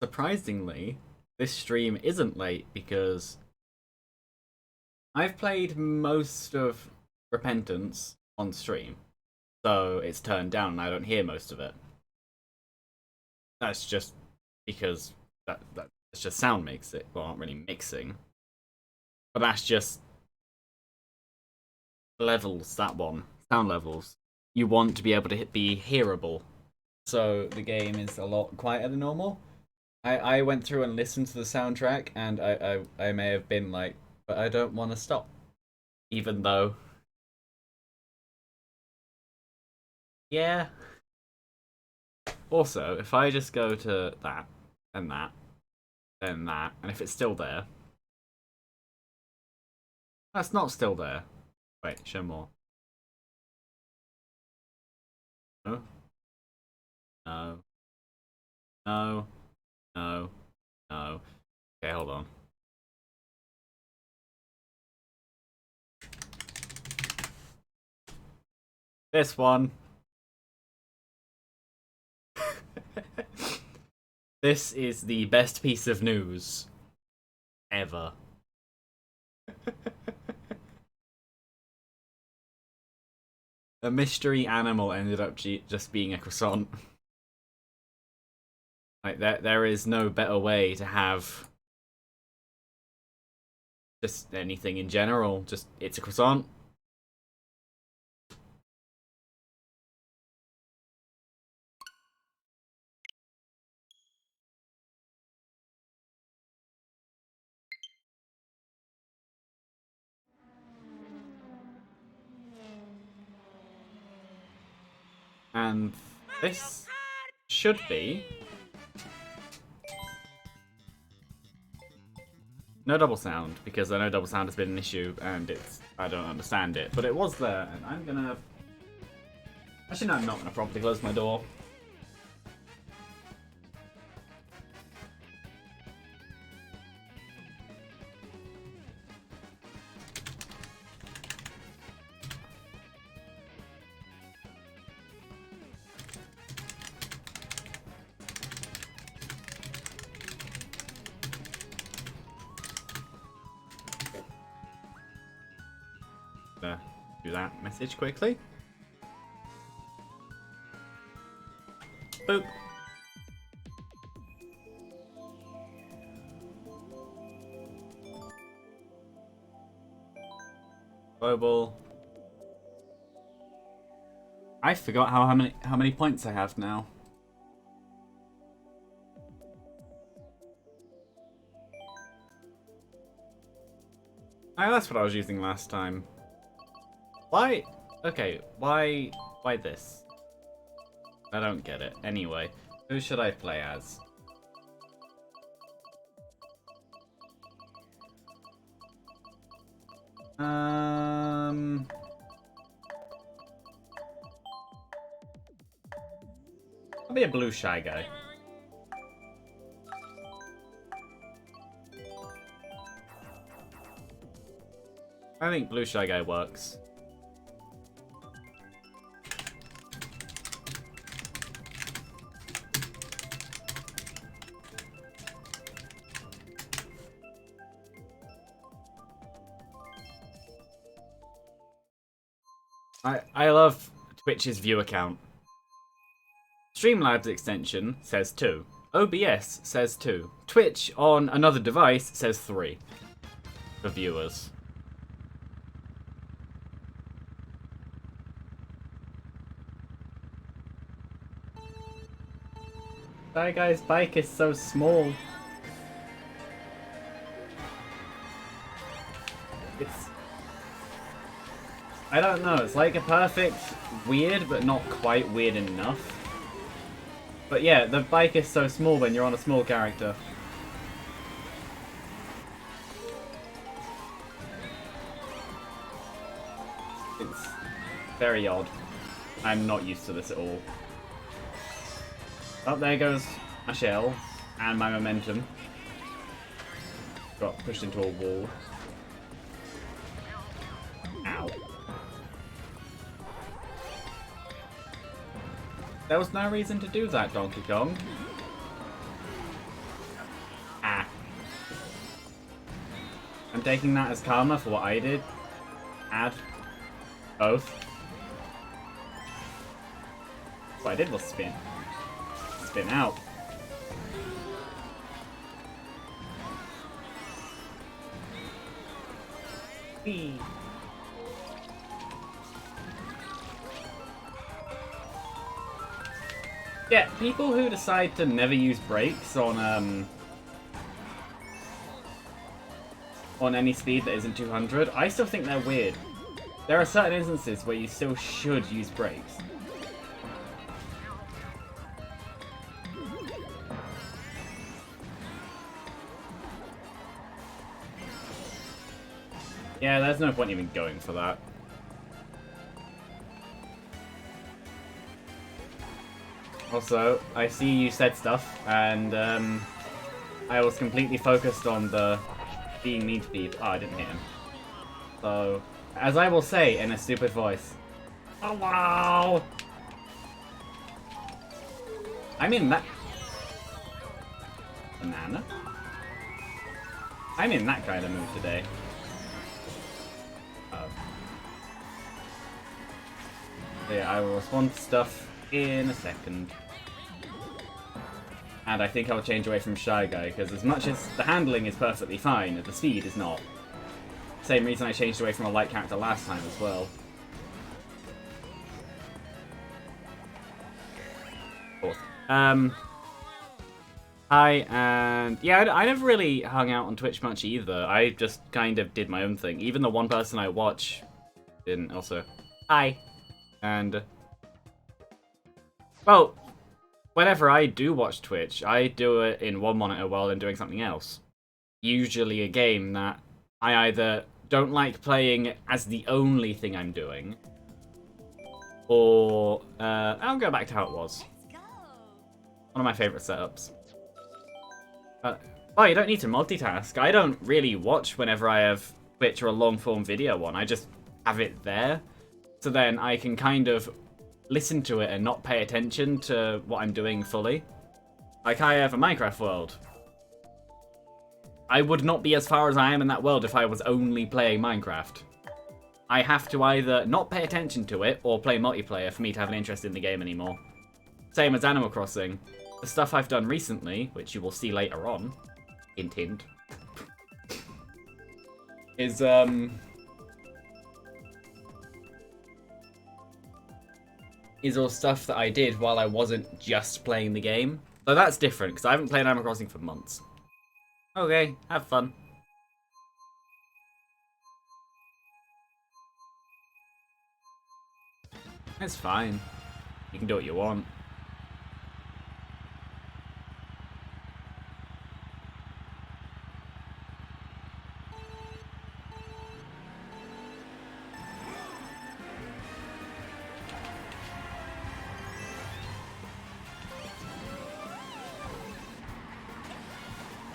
Surprisingly, this stream isn't late because I've played most of Repentance on stream, so it's turned down and I don't hear most of it. That's just because that's just sound mixing. Well, not really mixing, but that's just levels. That one, sound levels. You want to be able to be hearable, so the game is a lot quieter than normal. I went through and listened to the soundtrack, and I may have been like, but I don't want to stop, even though, yeah. Also, if I just go to that and that, then that, and if it's still there, that's not still there. Wait, show more. No, no, no, no, no. Okay, hold on. This one. This is the best piece of news ever. A mystery animal ended up just being a croissant. Like there is no better way to have just anything in general. Just it's a croissant. And this should be no double sound, because I know double sound has been an issue and I don't understand it. But it was there, and I'm gonna... Actually, no, I'm not gonna properly close my door. Do that message quickly. Boop. Global. I forgot how many points I have now. Oh, that's what I was using last time. Why? Okay, why this? I don't get it. Anyway, who should I play as? I'll be a blue shy guy. I think blue shy guy works. I love Twitch's viewer count. Streamlabs extension says 2. OBS says 2. Twitch on another device says 3 for viewers. That guy's bike is so small. I don't know, it's like a perfect weird, but not quite weird enough. But yeah, the bike is so small when you're on a small character. It's very odd. I'm not used to this at all. Oh, there goes my shell and my momentum. Got pushed into a wall. Ow. There was no reason to do that, Donkey Kong. I'm taking that as karma for what I did. Add both. What I did was spin. Spin out. Whee. Yeah, people who decide to never use brakes on any speed that isn't 200, I still think they're weird. There are certain instances where you still should use brakes. Yeah, there's no point even going for that. Also, I see you said stuff, and I was completely focused on the being mean to people. Oh, I didn't hit him. So, as I will say in a stupid voice, oh wow! I'm in that... Banana? I'm in that kind of mood today. So yeah, I will respond to stuff in a second. And I think I'll change away from Shy Guy, because as much as the handling is perfectly fine, the speed is not. Same reason I changed away from a light character last time as well. Awesome. Hi, and yeah, I never really hung out on Twitch much either. I just kind of did my own thing. Even the one person I watch didn't also. Hi. And, well, whenever I do watch Twitch, I do it in one monitor while I'm doing something else. Usually a game that I either don't like playing as the only thing I'm doing, or I'll go back to how it was. One of my favorite setups. Oh, you don't need to multitask. I don't really watch whenever I have Twitch or a long-form video on. I just have it there. So then I can kind of listen to it and not pay attention to what I'm doing fully. Like I have a Minecraft world. I would not be as far as I am in that world if I was only playing Minecraft. I have to either not pay attention to it or play multiplayer for me to have an interest in the game anymore. Same as Animal Crossing. The stuff I've done recently, which you will see later on, hint hint, is all stuff that I did while I wasn't just playing the game. So that's different, because I haven't played Animal Crossing for months. Okay, have fun. It's fine. You can do what you want.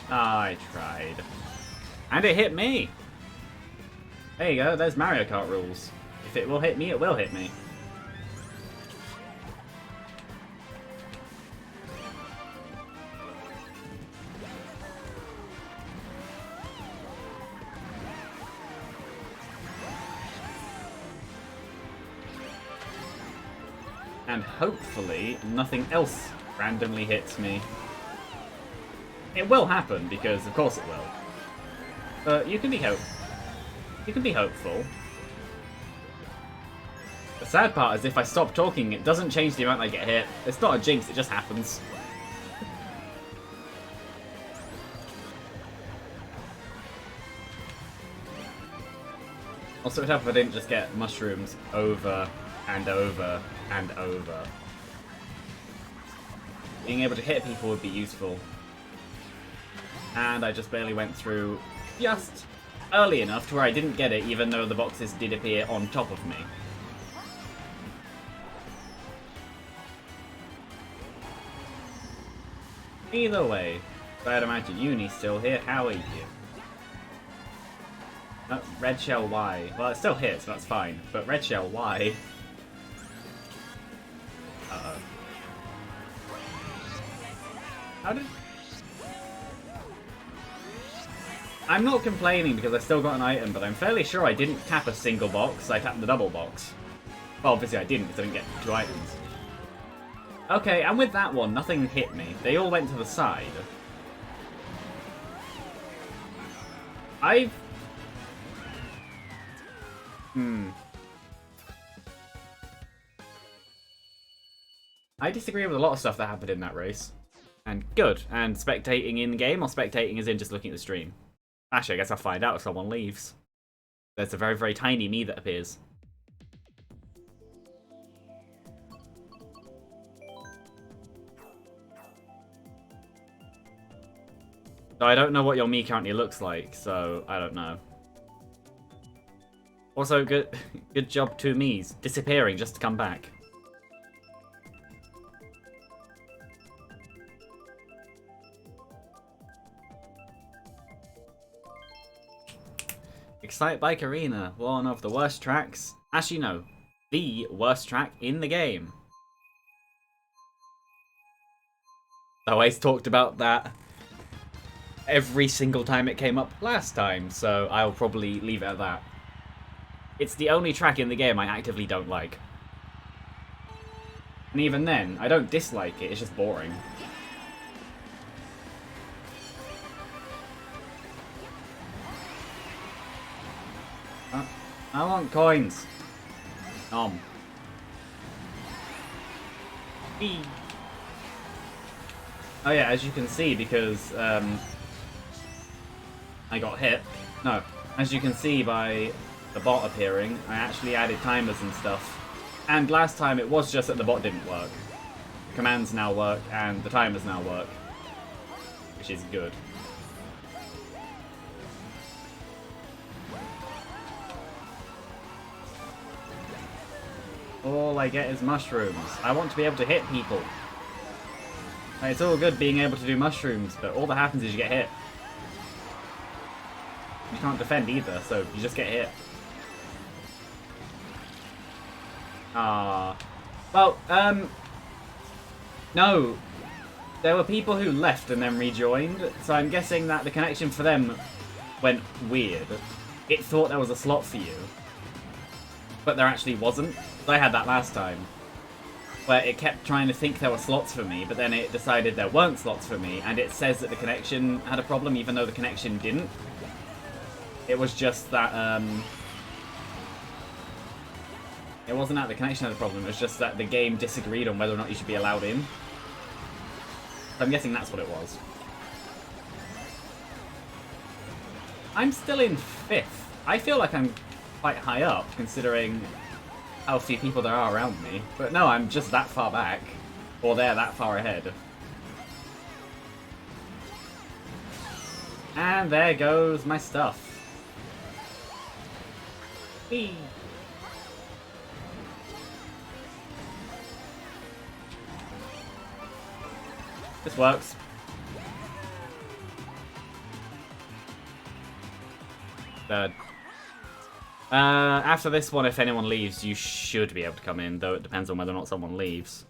I tried. And it hit me! There you go, there's Mario Kart rules. If it will hit me, it will hit me. And hopefully, nothing else randomly hits me. It will happen, because of course it will. But you can be hopeful. The sad part is if I stop talking, it doesn't change the amount I get hit. It's not a jinx, it just happens. Also, it would help if I didn't just get mushrooms over and over and over. Being able to hit people would be useful. And I just barely went through just early enough to where I didn't get it, even though the boxes did appear on top of me. Either way, I'd imagine Uni's still here. How are you? Oh, red shell Y. Well, it still hits, so that's fine. But red shell Y. Uh-oh. How did... I'm not complaining because I still got an item, but I'm fairly sure I didn't tap a single box. I tapped the double box. Well, obviously I didn't because I didn't get 2 items. Okay, and with that one, nothing hit me. They all went to the side. I disagree with a lot of stuff that happened in that race. And good. And spectating in-game, or spectating as in just looking at the stream? Actually, I guess I'll find out if someone leaves. There's a very, very tiny me that appears. So I don't know what your me currently looks like, so I don't know. Also, good job, 2 me's. Disappearing just to come back. Excite Bike Arena, one of the worst tracks. Actually, no. The worst track in the game. I always talked about that every single time it came up last time, so I'll probably leave it at that. It's the only track in the game I actively don't like. And even then, I don't dislike it, it's just boring. I want coins. Eee. Oh yeah, as you can see, because I got hit. No, as you can see by the bot appearing, I actually added timers and stuff. And last time it was just that the bot didn't work. The commands now work and the timers now work, which is good. All I get is mushrooms. I want to be able to hit people. It's all good being able to do mushrooms, but all that happens is you get hit. You can't defend either, so you just get hit. Well, no. There were people who left and then rejoined, so I'm guessing that the connection for them went weird. It thought there was a slot for you, but there actually wasn't. I had that last time, where it kept trying to think there were slots for me, but then it decided there weren't slots for me, and it says that the connection had a problem, even though the connection didn't. It was just that, it wasn't that the connection had a problem, it was just that the game disagreed on whether or not you should be allowed in. So I'm guessing that's what it was. I'm still in 5th. I feel like I'm quite high up, considering how few people there are around me. But no, I'm just that far back. Or they're that far ahead. And there goes my stuff. Whee! This works. Third. After this one, if anyone leaves, you should be able to come in, though it depends on whether or not someone leaves.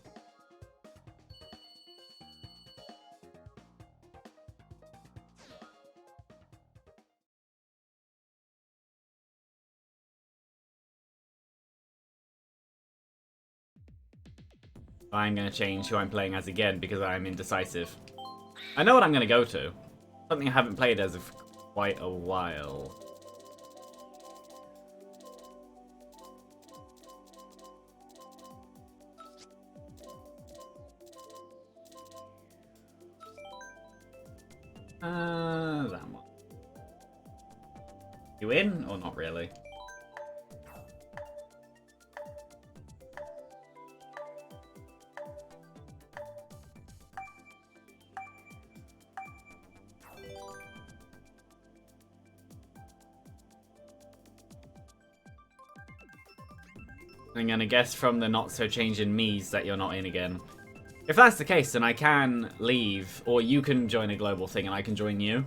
I'm going to change who I'm playing as again because I'm indecisive. I know what I'm going to go to. Something I haven't played as of quite a while. That one. You in or not really? I'm gonna guess from the not so changing me's that you're not in again. If that's the case, then I can leave, or you can join a global thing and I can join you.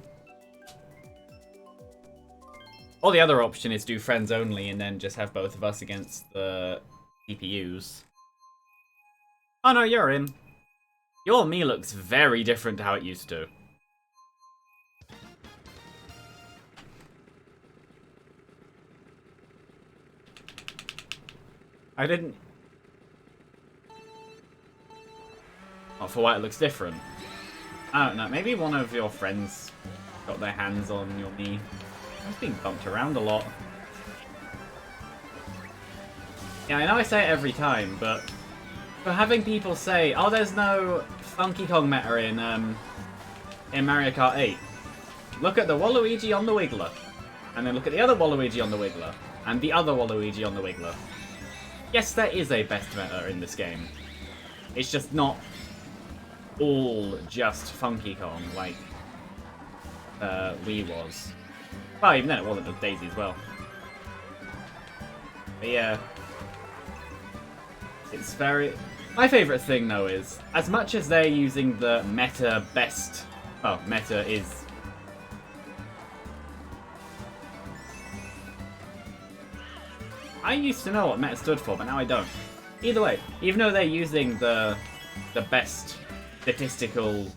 Or the other option is do friends only and then just have both of us against the CPUs. Oh no, you're in. Your me looks very different to how it used to. I didn't... Oh, for why it looks different. I don't know. Maybe one of your friends got their hands on your knee. I was being bumped around a lot. Yeah, I know I say it every time, but for having people say, "Oh, there's no Funky Kong meta in Mario Kart 8," look at the Waluigi on the Wiggler, and then look at the other Waluigi on the Wiggler, and the other Waluigi on the Wiggler. Yes, there is a best meta in this game. It's just not all just Funky Kong like Wii was. Well, even then it wasn't with Daisy as well. But yeah. It's very... My favourite thing, though, is, as much as they're using the meta best... Oh, meta is... I used to know what meta stood for, but now I don't. Either way, even though they're using the best statistical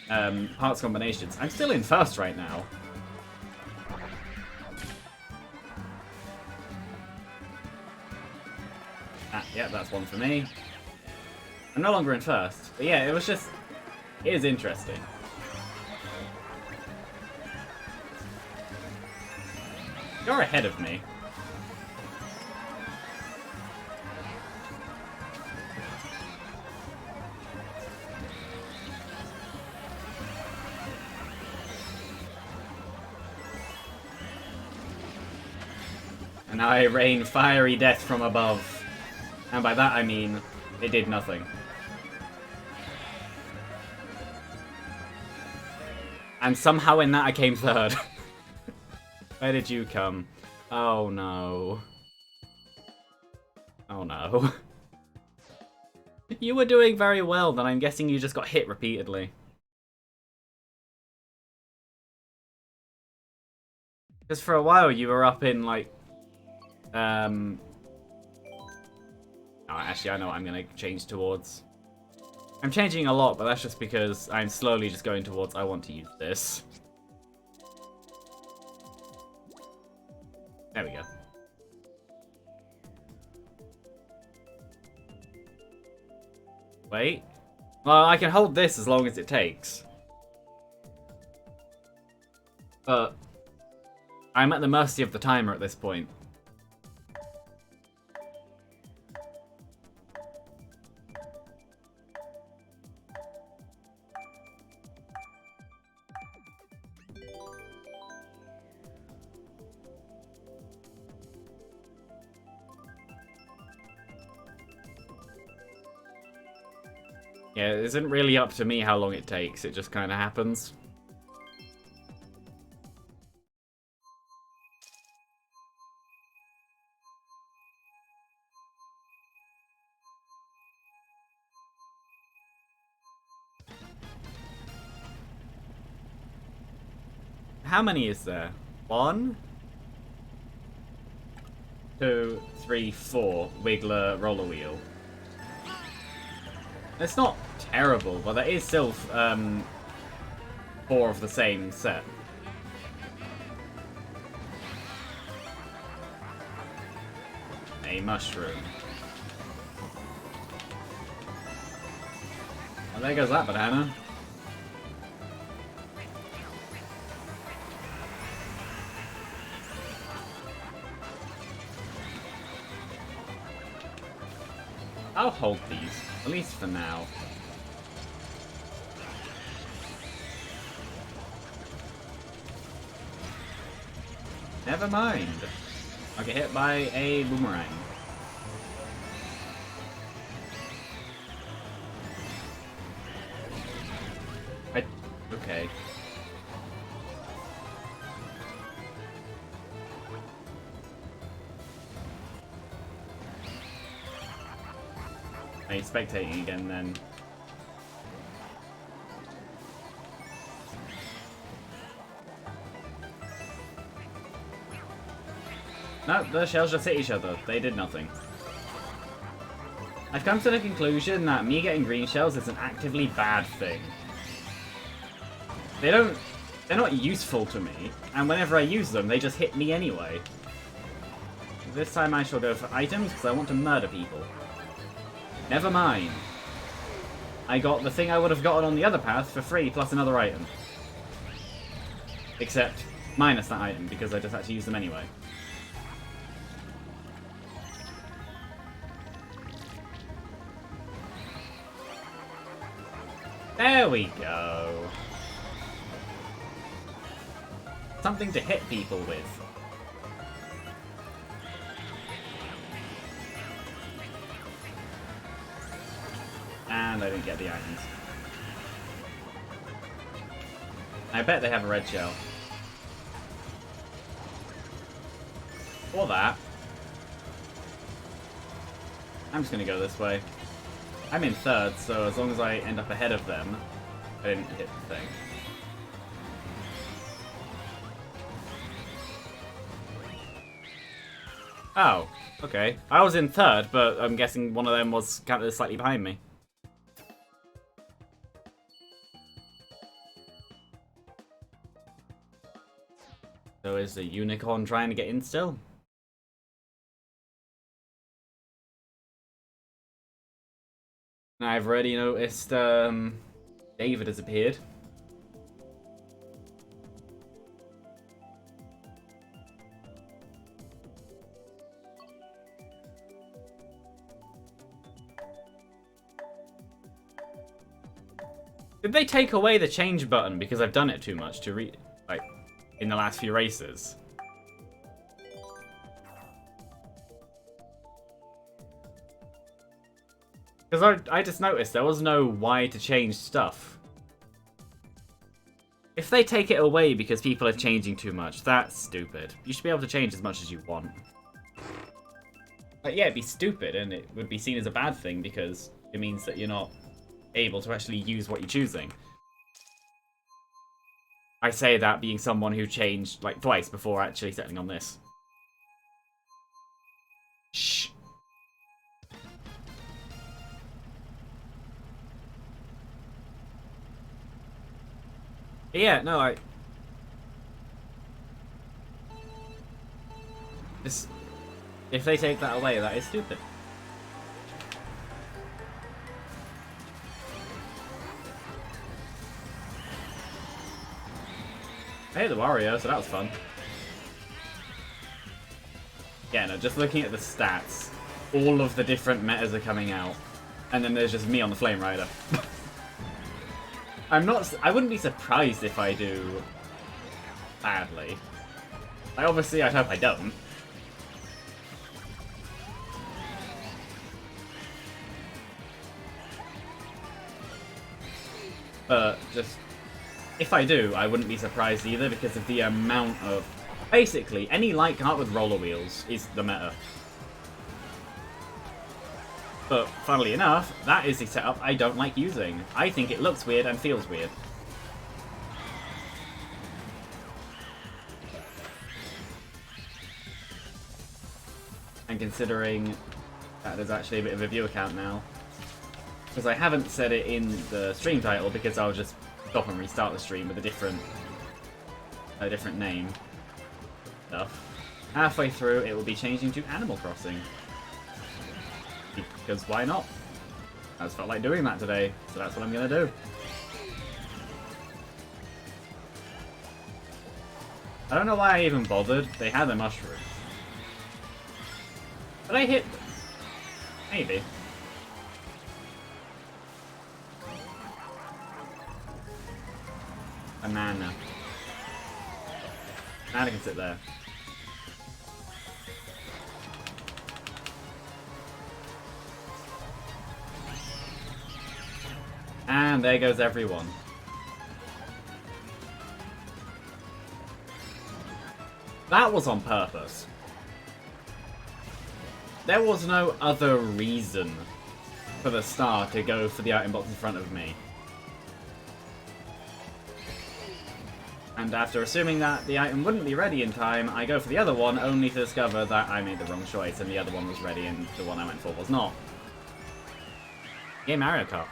parts combinations, I'm still in first right now. Yeah, that's one for me. I'm no longer in first. But yeah, it was just... It is interesting. You're ahead of me. And now I rain fiery death from above. And by that I mean, it did nothing. And somehow in that I came third. Where did you come? Oh no. Oh no. You were doing very well, then I'm guessing you just got hit repeatedly. Because for a while you were up in like... Oh, actually, I know what I'm going to change towards. I'm changing a lot, but that's just because I'm slowly just going towards I want to use this. There we go. Wait. Well, I can hold this as long as it takes. But I'm at the mercy of the timer at this point. Yeah, it isn't really up to me how long it takes, it just kind of happens. How many is there? 1, 2, 3, 4 Wiggler roller wheel. It's not terrible, but there is still 4 of the same set. A mushroom. Well, there goes that banana. I'll hold these, at least for now. Never mind. I'll get hit by a boomerang. Okay. Are you spectating again then? No, the shells just hit each other. They did nothing. I've come to the conclusion that me getting green shells is an actively bad thing. They're not useful to me, and whenever I use them, they just hit me anyway. this time I shall go for items because I want to murder people. Never mind. I got the thing I would have gotten on the other path for free plus another item. Except minus that item because I just had to use them anyway. There we go. Something to hit people with. And I didn't get the items. I bet they have a red shell. Or that. I'm just gonna go this way. I'm in third, so as long as I end up ahead of them, I didn't hit the thing. Oh, okay. I was in third, but I'm guessing one of them was counted as slightly behind me. So is the unicorn trying to get in still? I've already noticed David has appeared. Did they take away the change button because I've done it too much to read, like, in the last few races? Because I just noticed there was no why to change stuff. If they take it away because people are changing too much, that's stupid. You should be able to change as much as you want. But yeah, it'd be stupid and it would be seen as a bad thing because it means that you're not able to actually use what you're choosing. I say that being someone who changed like twice before actually settling on this. Shh. Yeah, no, if they take that away, that is stupid. I hit the Wario, so that was fun. Yeah, no, just looking at the stats, all of the different metas are coming out, and then there's just me on the Flame Rider. I wouldn't be surprised if I do badly. Obviously, I'd hope I don't. But just, if I do, I wouldn't be surprised either because of the amount of... Basically, any light cart with roller wheels is the meta. But, funnily enough, that is a setup I don't like using. I think it looks weird and feels weird. And considering that there's actually a bit of a viewer count now. Because I haven't said it in the stream title because I'll just stop and restart the stream with a different name. Stuff. Halfway through, it will be changing to Animal Crossing. Because why not? I just felt like doing that today, so that's what I'm gonna do. I don't know why I even bothered. They had the mushrooms. But I hit them. Maybe. Banana. Banana can sit there. And there goes everyone. That was on purpose. There was no other reason for the star to go for the item box in front of me. And after assuming that the item wouldn't be ready in time, I go for the other one only to discover that I made the wrong choice and the other one was ready and the one I went for was not. Yeah, Mario Kart.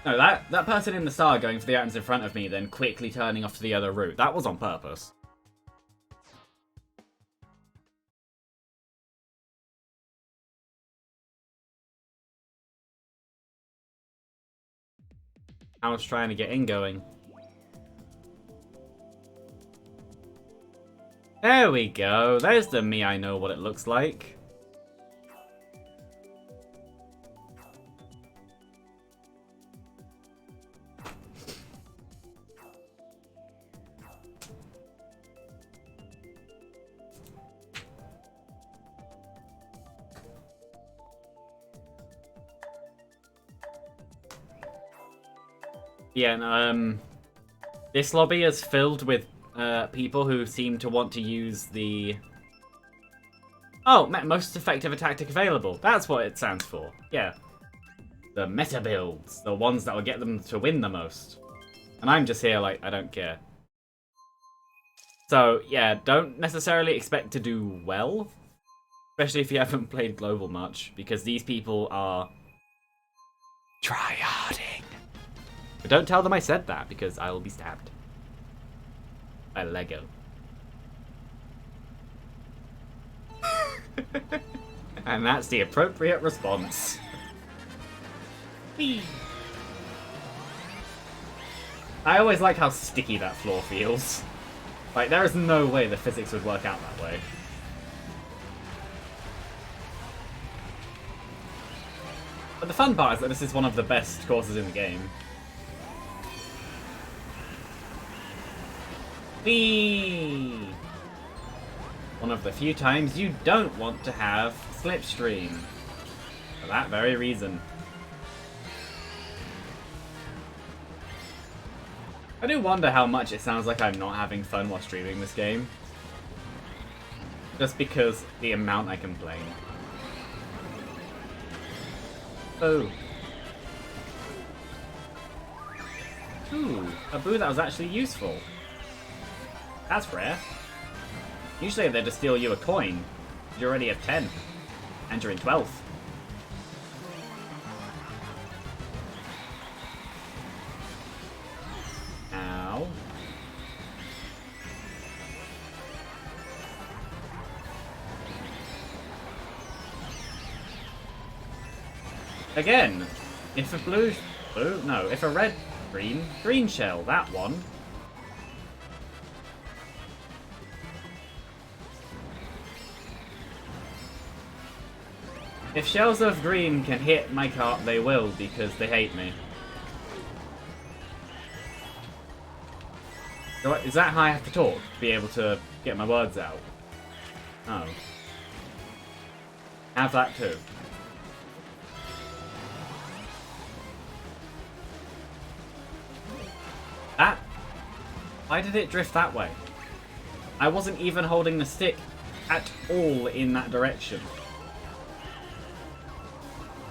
No, that person in the star going for the items in front of me, then quickly turning off to the other route, that was on purpose. I was trying to get in going. There we go. There's the me I know what it looks like. Yeah, and, this lobby is filled with people who seem to want to use the... Oh, most effective tactic available. That's what it stands for. Yeah. The meta builds. The ones that will get them to win the most. And I'm just here like, I don't care. So, yeah, don't necessarily expect to do well. Especially if you haven't played Global much. Because these people are... tryharding. But don't tell them I said that, because I will be stabbed. By Lego. And that's the appropriate response. Whee! I always like how sticky that floor feels. Like, there is no way the physics would work out that way. But the fun part is that this is one of the best courses in the game. Whee! One of the few times you don't want to have slipstream. For that very reason. I do wonder how much it sounds like I'm not having fun while streaming this game. Just because the amount I complain. Oh. Ooh, a boo that was actually useful. That's rare. Usually they just steal you a coin. You already have 10. And you're in 12th. Ow. Again, if a if a green shell, that one. If shells of green can hit my cart, they will, because they hate me. So is that how I have to talk? To be able to get my words out? Oh. Have that too. That? Why did it drift that way? I wasn't even holding the stick at all in that direction.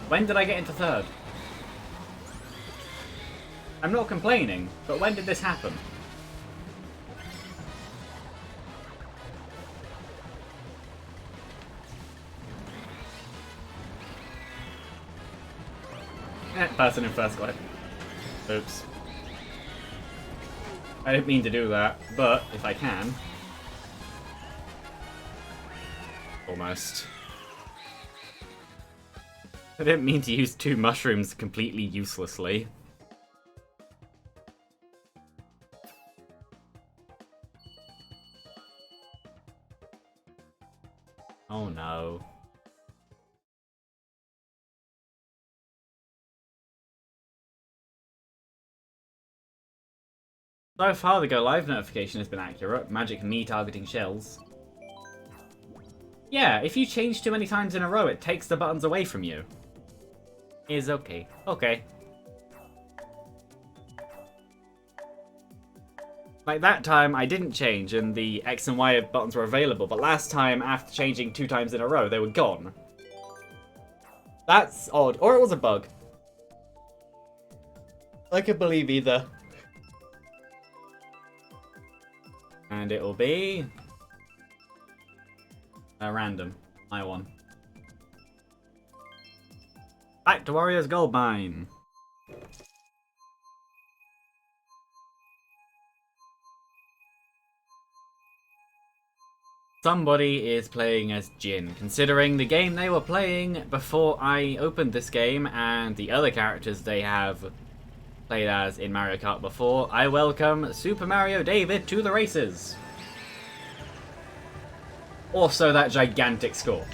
When did I get into third? I'm not complaining, but when did this happen? Person in first got it. Oops. I didn't mean to do that, but if I can... Almost. I didn't mean to use 2 mushrooms completely uselessly. Oh no. So far the go live notification has been accurate. Magic me targeting shells. Yeah, if you change too many times in a row, it takes the buttons away from you. Is okay. Okay. Like that time, I didn't change and the X and Y buttons were available, but last time, after changing 2 times in a row, they were gone. That's odd. Or it was a bug. I could believe either. And it will be... random. I won. Back to Warriors Goldmine. Somebody is playing as Jin, considering the game they were playing before I opened this game and the other characters they have played as in Mario Kart before, I welcome Super Mario David to the races. Also that gigantic score.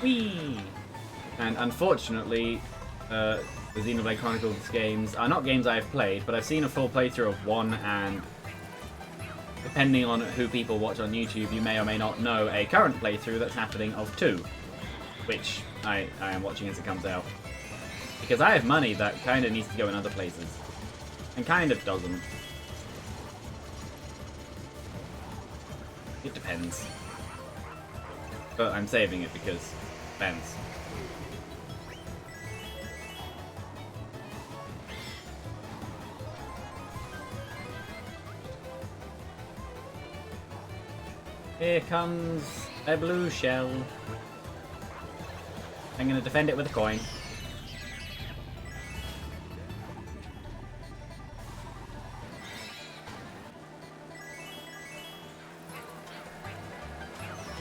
Whee! And unfortunately, the Xenoblade Chronicles games are not games I've played, but I've seen a full playthrough of one, and depending on who people watch on YouTube, you may or may not know a current playthrough that's happening of 2, which I am watching as it comes out. Because I have money that kind of needs to go in other places, and kind of doesn't. It depends. But I'm saving it because it depends. Here comes a blue shell. I'm gonna defend it with a coin.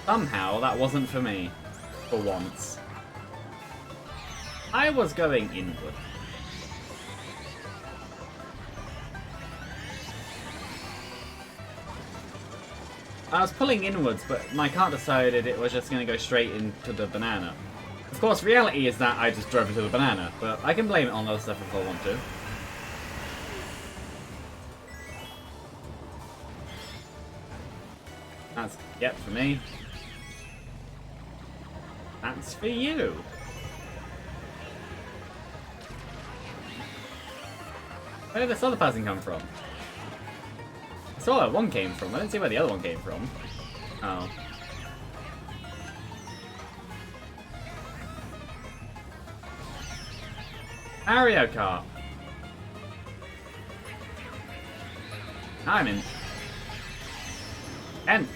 Somehow that wasn't for me. For once. I was going inward. I was pulling inwards, but my cart decided it was just going to go straight into the banana. Of course, reality is that I just drove into the banana, but I can blame it on other stuff if I want to. That's, yep, for me. That's for you. Where did this other person come from? I saw where one came from. I didn't see where the other one came from. Oh. Mario Kart. I'm in 10th.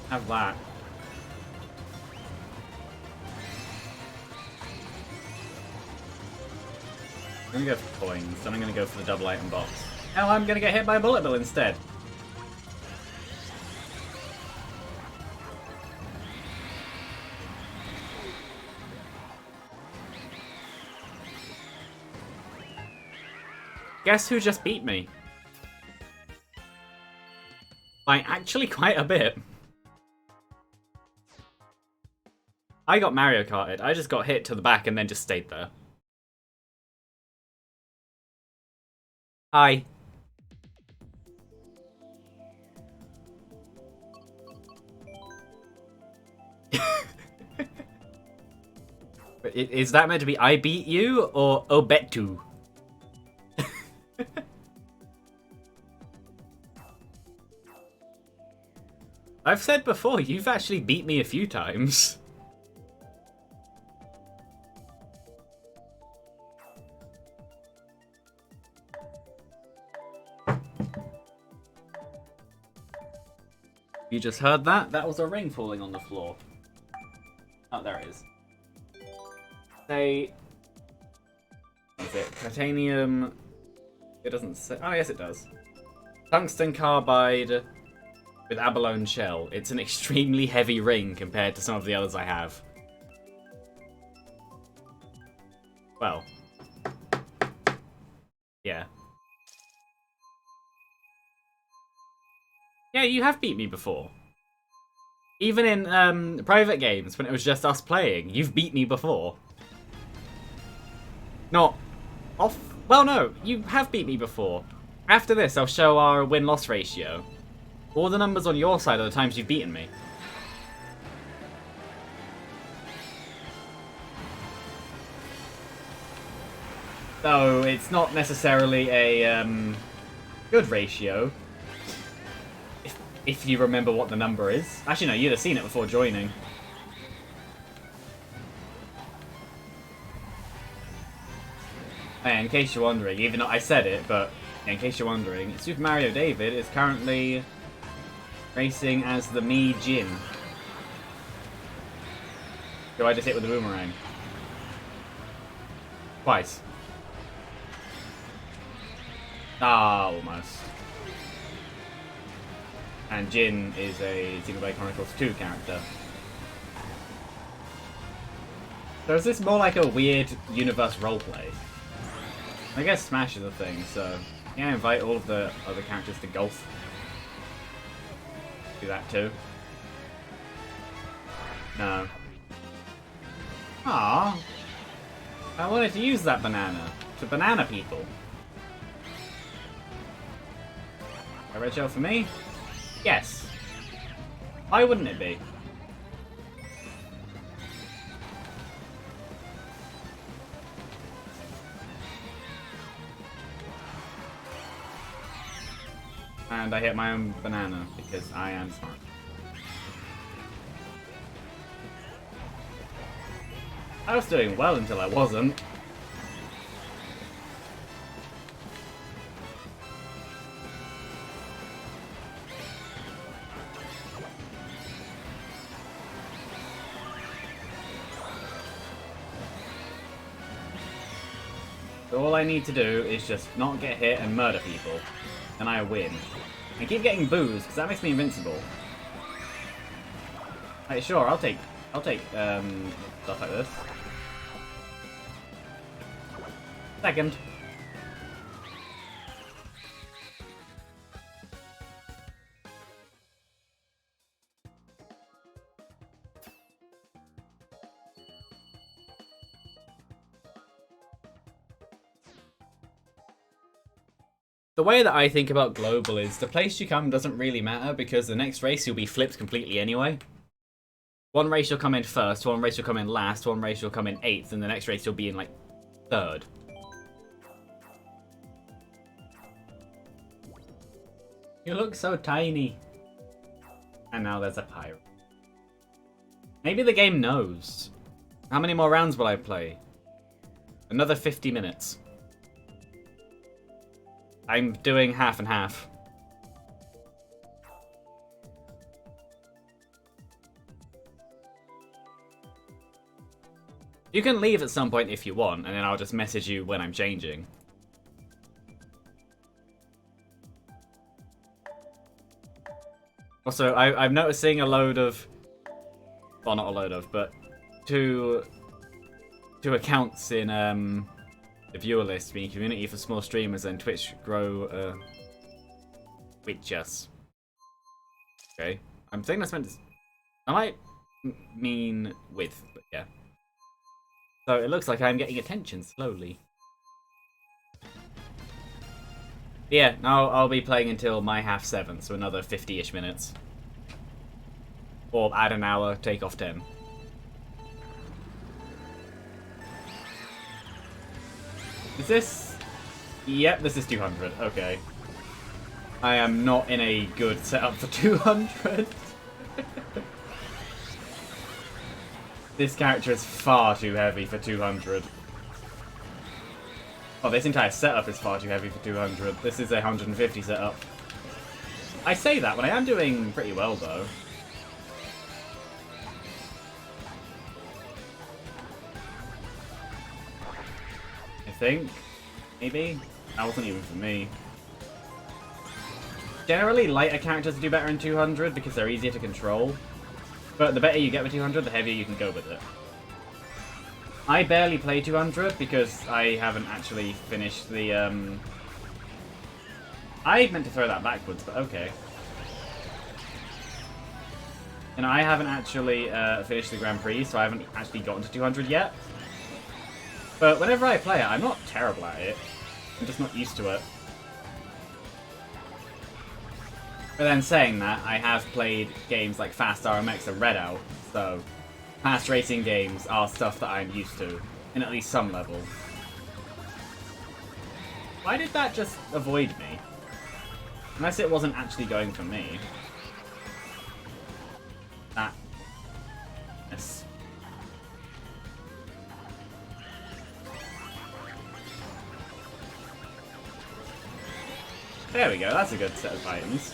Have that. I'm gonna go for coins, then I'm gonna go for the double item box. Hell, I'm gonna get hit by a bullet bill instead. Guess who just beat me? By actually quite a bit. I got Mario Karted. I just got hit to the back and then just stayed there. Hi. Is that meant to be I beat you or Obetu? I've said before, you've actually beat me a few times. You just heard that? That was a ring falling on the floor. Oh, there it is. Say... What is it? Titanium... It doesn't say... Oh, yes it does. Tungsten carbide with abalone shell. It's an extremely heavy ring compared to some of the others I have. Well. Yeah. Yeah, you have beat me before. Even in private games, when it was just us playing, you've beat me before. Not off... Well, no, you have beat me before. After this, I'll show our win-loss ratio. All the numbers on your side are the times you've beaten me. So, it's not necessarily a good ratio. If you remember what the number is. Actually, no, you'd have seen it before joining. And in case you're wondering, even though I said it, but in case you're wondering, Super Mario David is currently racing as the Me Jin. Do I just hit with the boomerang? Twice. Ah, almost. And Jin is a Xenoblade Chronicles 2 character. So is this more like a weird universe roleplay? I guess Smash is a thing, so yeah, invite all of the other characters to golf. Do that too. No. Ah, I wanted to use that banana to banana people. A red shell for me? Yes. Why wouldn't it be? And I hit my own banana because I am smart. I was doing well until I wasn't. So all I need to do is just not get hit and murder people, and I win. I keep getting boos because that makes me invincible. Like, sure, I'll take stuff like this. Second. The way that I think about global is the place you come doesn't really matter because the next race you'll be flipped completely anyway. One race you'll come in first, one race you'll come in last, one race you'll come in 8th, and the next race you'll be in like 3rd. You look so tiny. And now there's a pirate. Maybe the game knows. How many more rounds will I play? Another 50 minutes. I'm doing half and half. You can leave at some point if you want, and then I'll just message you when I'm changing. Also, I'm noticing a load of... Well, not a load of, but two accounts in the viewer list being community for small streamers and Twitch grow with us. Okay. I'm thinking that's meant to... I might mean with, but yeah. So it looks like I'm getting attention slowly. Yeah, now I'll be playing until my half 7, so another 50-ish minutes. Or add an hour, take off 10. Is this... Yep, this is 200. Okay. I am not in a good setup for 200. This character is far too heavy for 200. Oh, this entire setup is far too heavy for 200. This is a 150 setup. I say that, but I am doing pretty well, though. I think. Maybe? That wasn't even for me. Generally, lighter characters do better in 200 because they're easier to control. But the better you get with 200, the heavier you can go with it. I barely play 200 because I haven't actually finished the, I meant to throw that backwards, but okay. You know, I haven't actually finished the Grand Prix, so I haven't actually gotten to 200 yet. But whenever I play it, I'm not terrible at it. I'm just not used to it. But then saying that, I have played games like Fast RMX and Redout, so fast racing games are stuff that I'm used to, in at least some level. Why did that just avoid me? Unless it wasn't actually going for me. That... Yes. There we go, that's a good set of items.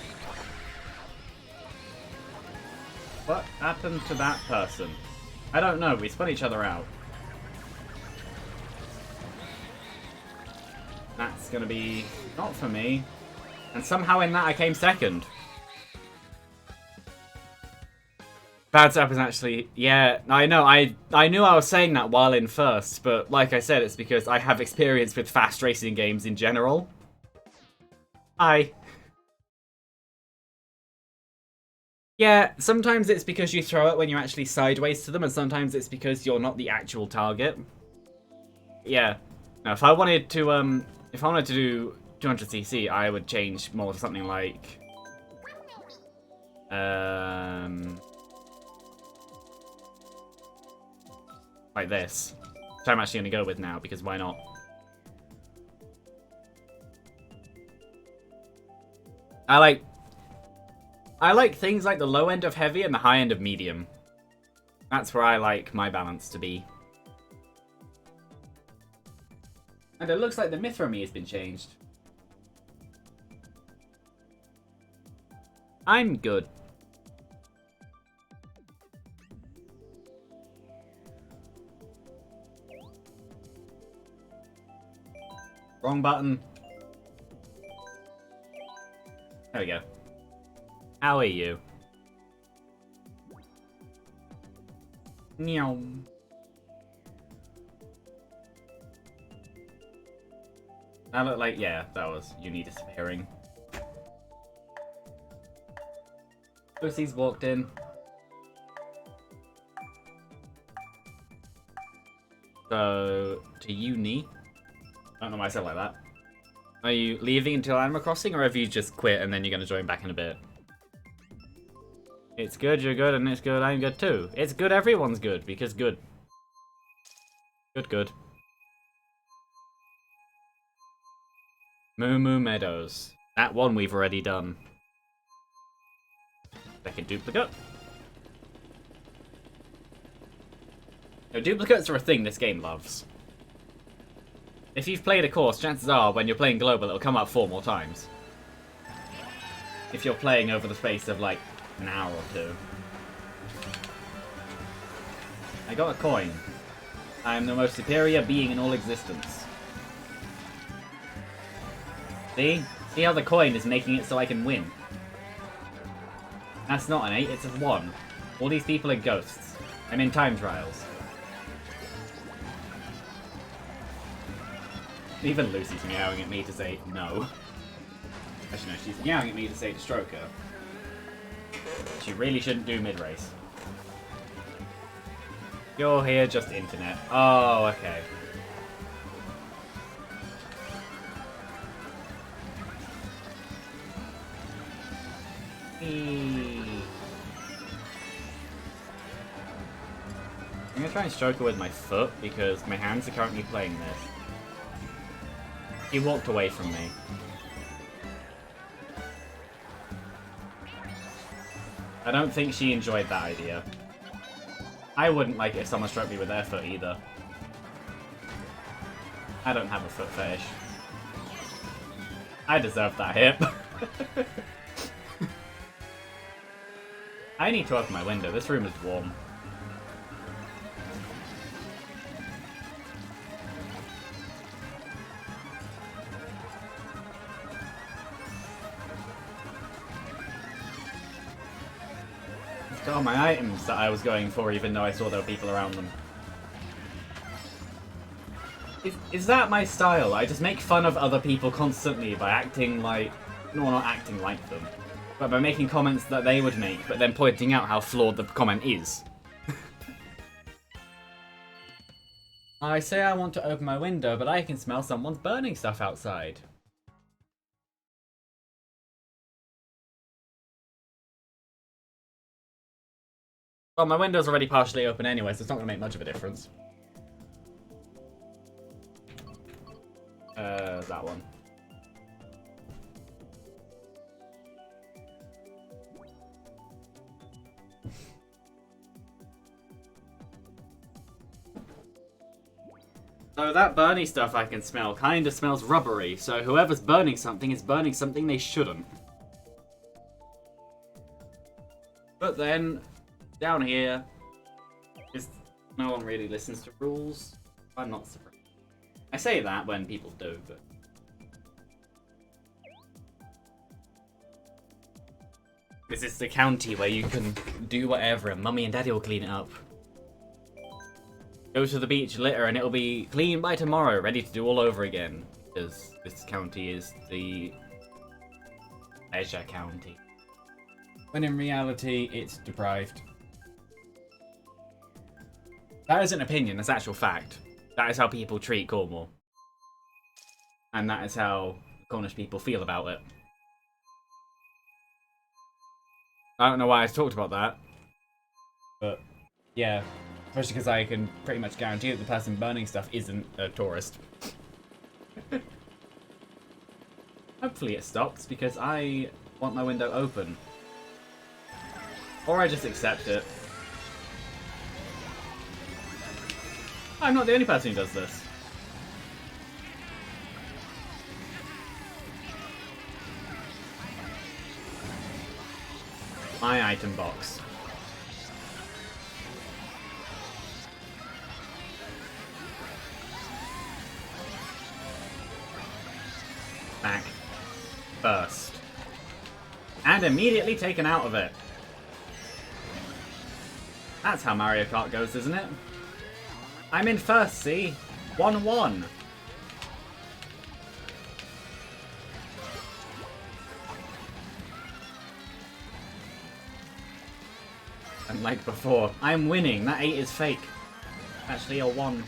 What happened to that person? I don't know, we spun each other out. That's gonna be not for me. And somehow in that I came second. Bad Sap is actually, yeah, I know, I knew I was saying that while in first, but like I said, it's because I have experience with fast racing games in general. Hi. Yeah, sometimes it's because you throw it when you're actually sideways to them, and sometimes it's because you're not the actual target. Yeah. Now, if I wanted to do 200cc, I would change more to something like this, which I'm actually going to go with now, because why not? I like things like the low end of heavy and the high end of medium. That's where I like my balance to be. And it looks like the Mithra-Me has been changed. I'm good. Wrong button. There we go. How are you? Meow. That looked like, yeah, that was Uni disappearing. Lucy's walked in. So, to Uni. I don't know why I said it like that. Are you leaving until Animal Crossing, or have you just quit and then you're going to join back in a bit? It's good, you're good, and it's good, I'm good too. It's good, everyone's good, because good. Good, good. Moo Moo Meadows. That one we've already done. Second duplicate. No, duplicates are a thing this game loves. If you've played a course, chances are when you're playing global, it'll come up 4 more times. If you're playing over the space of like an hour or 2. I got a coin. I am the most superior being in all existence. See? See how the coin is making it so I can win? That's not an 8, it's a 1. All these people are ghosts. I'm in time trials. Even Lucy's meowing at me to say no. Actually, no, she's meowing at me to say to stroke her. She really shouldn't do mid-race. You're here just internet. Oh, okay. I'm gonna try and stroke her with my foot because my hands are currently playing this. He walked away from me. I don't think she enjoyed that idea. I wouldn't like it if someone stroked me with their foot either. I don't have a foot fetish. I deserve that hip. I need to open my window. This room is warm. Got my items that I was going for, even though I saw there were people around them. Is that my style? I just make fun of other people constantly by acting like... No, not acting like them. But by making comments that they would make, but then pointing out how flawed the comment is. I say I want to open my window, but I can smell someone's burning stuff outside. Well, my window's already partially open anyway, so it's not going to make much of a difference. That one. So that burning stuff I can smell kind of smells rubbery, so whoever's burning something is burning something they shouldn't. But then, down here, no one really listens to rules. I'm not surprised. I say that when people do, but... This is the county where you can do whatever and mummy and daddy will clean it up. Go to the beach, litter, and it'll be clean by tomorrow, ready to do all over again. Because this county is the leisure county. When in reality, it's deprived. That is an opinion, that's actual fact. That is how people treat Cornwall. And that is how Cornish people feel about it. I don't know why I talked about that. But, yeah. Especially because I can pretty much guarantee that the person burning stuff isn't a tourist. Hopefully it stops, because I want my window open. Or I just accept it. I'm not the only person who does this. My item box. Back. First. And immediately taken out of it. That's how Mario Kart goes, isn't it? I'm in first, see? 1-1. And like before, I'm winning. That 8 is fake. Actually, a 1.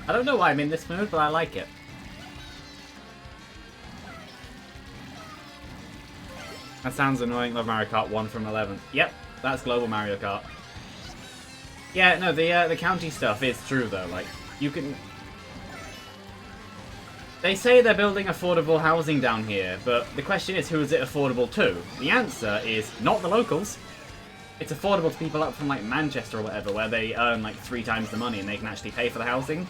I don't know why I'm in this mood, but I like it. That sounds annoying. Love Mario Kart 1 from 11. Yep, that's global Mario Kart. Yeah, no, the county stuff is true though. Like, you can. They say they're building affordable housing down here, but the question is, who is it affordable to? The answer is not the locals. It's affordable to people up from like Manchester or whatever, where they earn like 3 times the money and they can actually pay for the housing.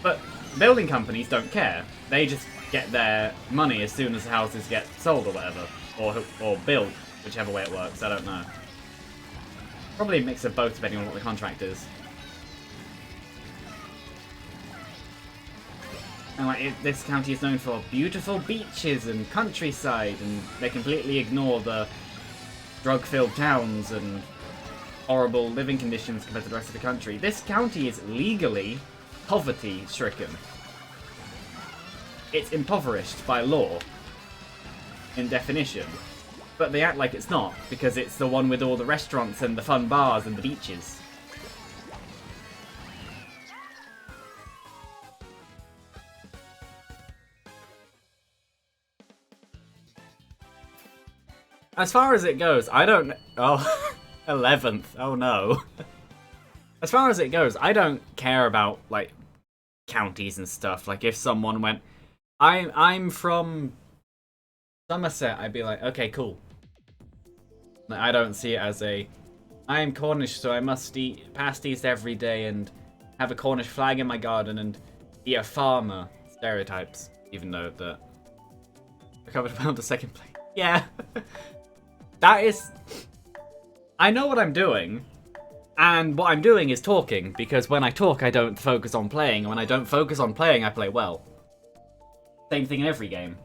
But building companies don't care. They just get their money as soon as the houses get sold or whatever. Or built, whichever way it works, I don't know. Probably a mix of both depending on what the contract is. And like, this county is known for beautiful beaches and countryside, and they completely ignore the drug-filled towns and horrible living conditions compared to the rest of the country. This county is legally poverty-stricken. It's impoverished by law, in definition. But they act like it's not, because it's the one with all the restaurants and the fun bars and the beaches. As far as it goes, I don't... Oh, 11th. Oh no. As far as it goes, I don't care about, like, counties and stuff. Like, if someone went, I'm from Somerset, I'd be like, okay, cool. Like, I don't see it as a, I'm Cornish, so I must eat pasties every day and have a Cornish flag in my garden and be a farmer. Stereotypes, even though that I covered around the second place. Yeah. That is... I know what I'm doing, and what I'm doing is talking, because when I talk, I don't focus on playing, and when I don't focus on playing, I play well. Same thing in every game.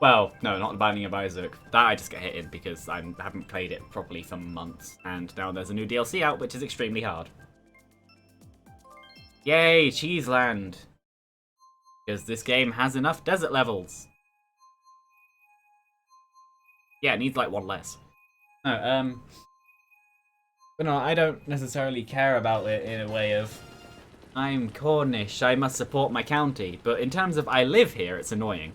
Well, no, not the Binding of Isaac. That I just get hit in, because I haven't played it properly for months, and now there's a new DLC out, which is extremely hard. Yay, Cheeseland! Because this game has enough desert levels. Yeah, it needs like 1 less. No, but no, I don't necessarily care about it in a way of, I'm Cornish, I must support my county. But in terms of I live here, it's annoying.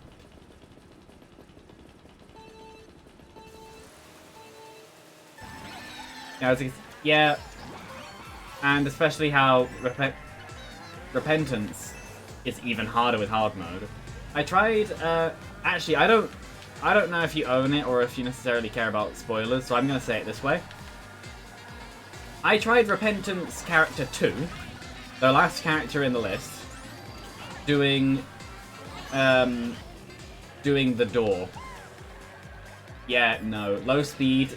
Yeah, and especially how repentance is even harder with hard mode. I tried, actually, I don't know if you own it or if you necessarily care about spoilers, so I'm going to say it this way. I tried Repentance Character 2, the last character in the list, doing the door. Yeah, no, low speed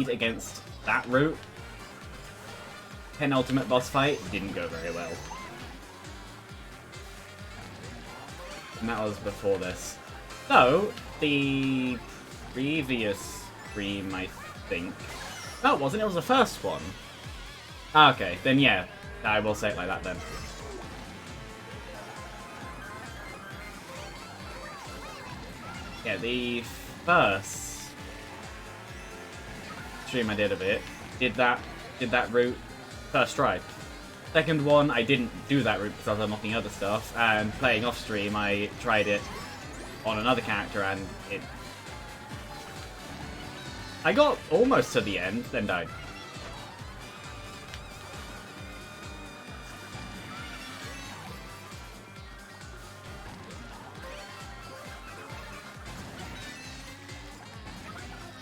against that route. Penultimate boss fight didn't go very well. And that was before this. So, the previous stream, I think... No, it wasn't. It was the first one. Okay, then yeah. I will say it like that then. Yeah, the first stream I did of it did that route first try. Second one, I didn't do that route because I was unlocking other stuff, and playing off stream, I tried it on another character, and I got almost to the end, then died.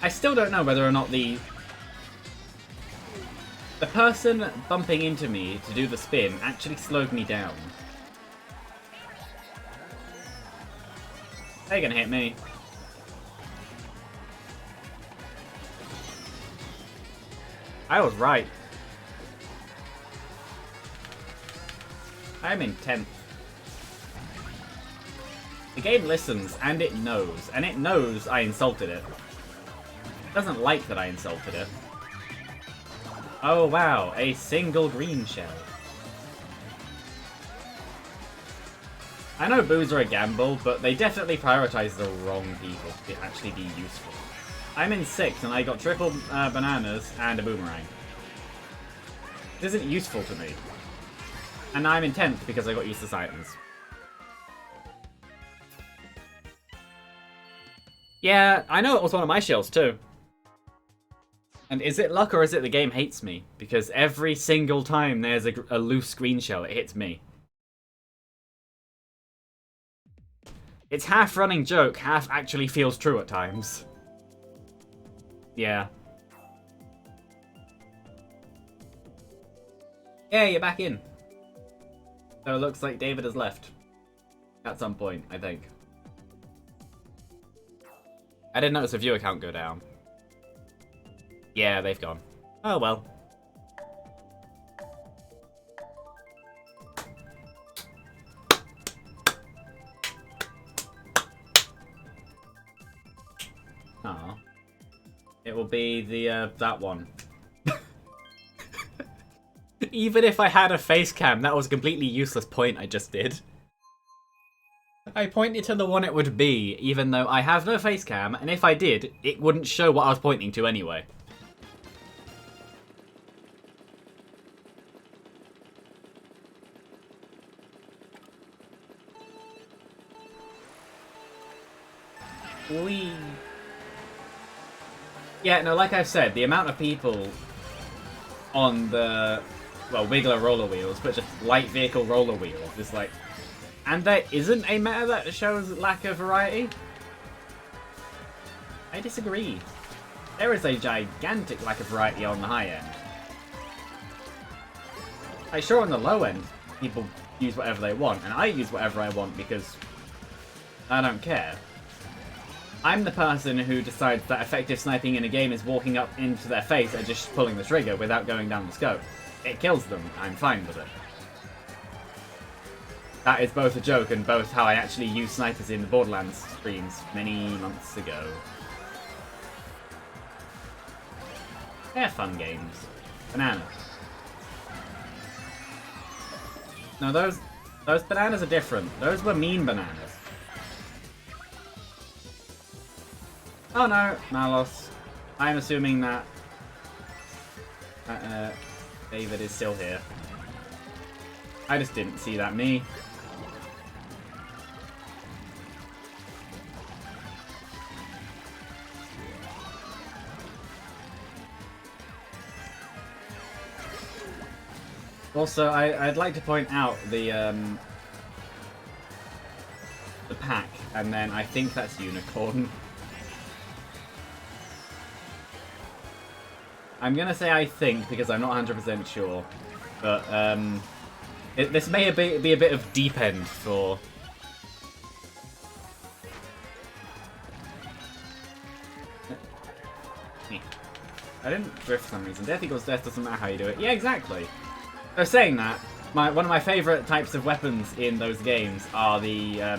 I still don't know whether or not the person bumping into me to do the spin actually slowed me down. They're gonna hit me. I was right. I'm in 10th. The game listens, and it knows I insulted it. It doesn't like that I insulted it. Oh wow, a single green shell. I know boos are a gamble, but they definitely prioritize the wrong people to actually be useful. I'm in 6th and I got triple bananas and a boomerang. This isn't useful to me. And I'm in 10th because I got used to Titans. Yeah, I know it was one of my shells too. And is it luck or is it the game hates me? Because every single time there's a loose green shell, it hits me. It's half running joke, half actually feels true at times. Yeah. Yeah, you're back in. So it looks like David has left. At some point, I think. I didn't notice the viewer count go down. Yeah, they've gone. Oh well. Oh. It will be the, that one. Even if I had a face cam, that was a completely useless point I just did. I pointed to the one it would be, even though I have no face cam, and if I did, it wouldn't show what I was pointing to anyway. Whee! Yeah, no, like I've said, the amount of people on the, well, Wiggler roller wheels, but just light vehicle roller wheels is like... And there isn't a meta that shows lack of variety? I disagree. There is a gigantic lack of variety on the high end. Like, sure, on the low end, people use whatever they want, and I use whatever I want because I don't care. I'm the person who decides that effective sniping in a game is walking up into their face and just pulling the trigger without going down the scope. It kills them. I'm fine with it. That is both a joke and both how I actually used snipers in the Borderlands streams many months ago. They're fun games. Banana. No, those bananas are different. Those were mean bananas. Oh no, Malos. I'm assuming that David is still here. I just didn't see that me. Also, I'd like to point out the pack, and then I think that's Unicorn. I'm gonna say I think because I'm not 100% sure, but this may be a bit of deep end for. I didn't drift for some reason. Death equals death, doesn't matter how you do it. Yeah, exactly. So saying that, one of my favourite types of weapons in those games are the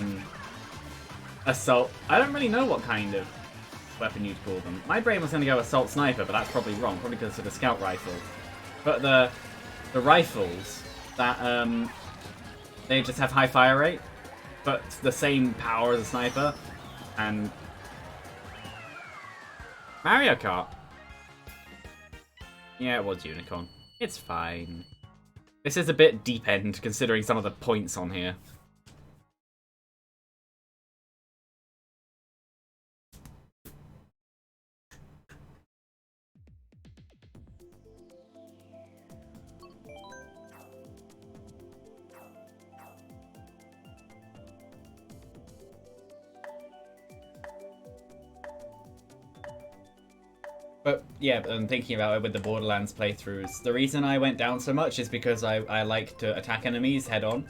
assault. I don't really know what kind of weapon you'd call them. My brain was going to go assault sniper, but that's probably wrong. Probably because of the scout rifle. But the rifles that they just have high fire rate, but the same power as a sniper. And Mario Kart. Yeah, it was Unicorn. It's fine. This is a bit deep end considering some of the points on here. But yeah, I'm thinking about it with the Borderlands playthroughs. The reason I went down so much is because I like to attack enemies head on.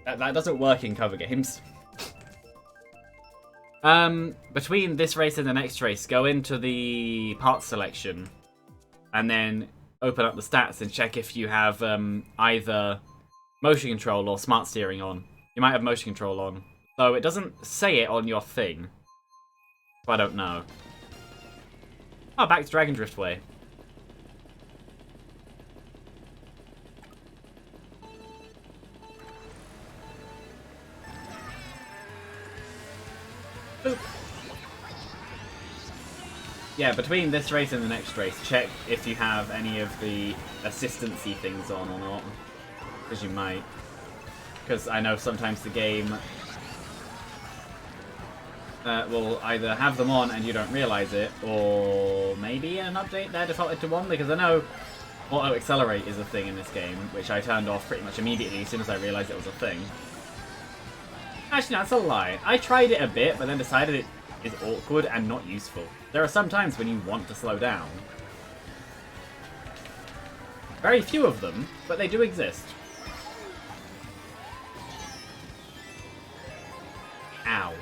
That doesn't work in cover games. Between this race and the next race, go into the parts selection and then open up the stats and check if you have either motion control or smart steering on. You might have motion control on. So it doesn't say it on your thing. But I don't know. Oh, back to Dragon Drift Way. Boop. Yeah, between this race and the next race, check if you have any of the assistancy things on or not. Because you might. Because I know sometimes the game will either have them on and you don't realise it, or maybe an update they're defaulted to one, because I know auto accelerate is a thing in this game, which I turned off pretty much immediately as soon as I realised it was a thing. Actually, no, that's a lie. I tried it a bit, but then decided it is awkward and not useful. There are some times when you want to slow down. Very few of them, but they do exist. Ow.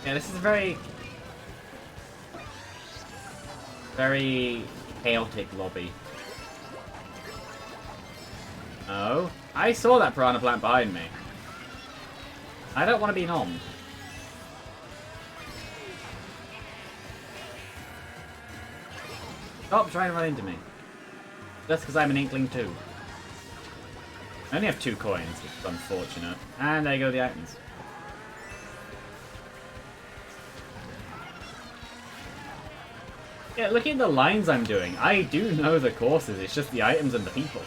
Yeah, this is a very chaotic lobby. Oh, I saw that piranha plant behind me. I don't want to be nommed. Stop trying to run into me. Just because I'm an inkling too. I only have 2 coins, which is unfortunate. And there go the items. Yeah, looking at the lines I'm doing, I do know the courses, it's just the items and the people.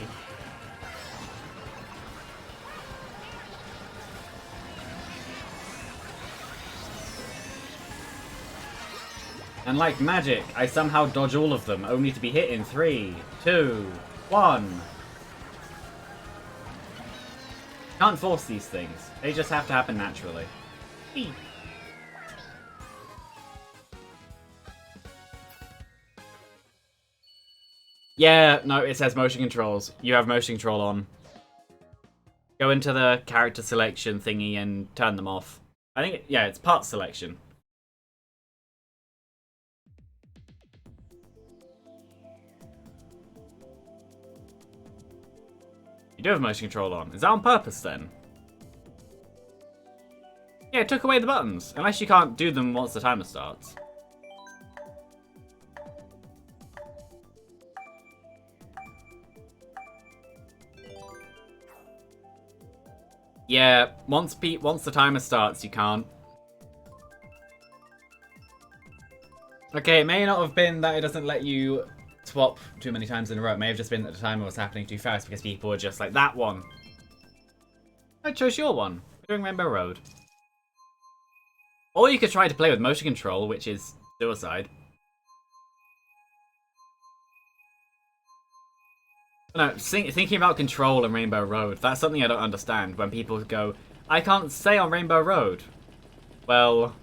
And like magic, I somehow dodge all of them, only to be hit in 3, 2, 1. Can't force these things, they just have to happen naturally. Eee. Yeah, no, it says motion controls. You have motion control on. Go into the character selection thingy and turn them off. I think, yeah, it's part selection. You do have motion control on. Is that on purpose then? Yeah, it took away the buttons. Unless you can't do them once the timer starts. Yeah, once the timer starts, you can't. Okay, it may not have been that it doesn't let you swap too many times in a row. It may have just been that the timer was happening too fast because people were just like, that one. I chose your one. We're doing Rainbow Road. Or you could try to play with motion control, which is suicide. No, thinking about control and Rainbow Road, that's something I don't understand when people go, I can't stay on Rainbow Road. Well,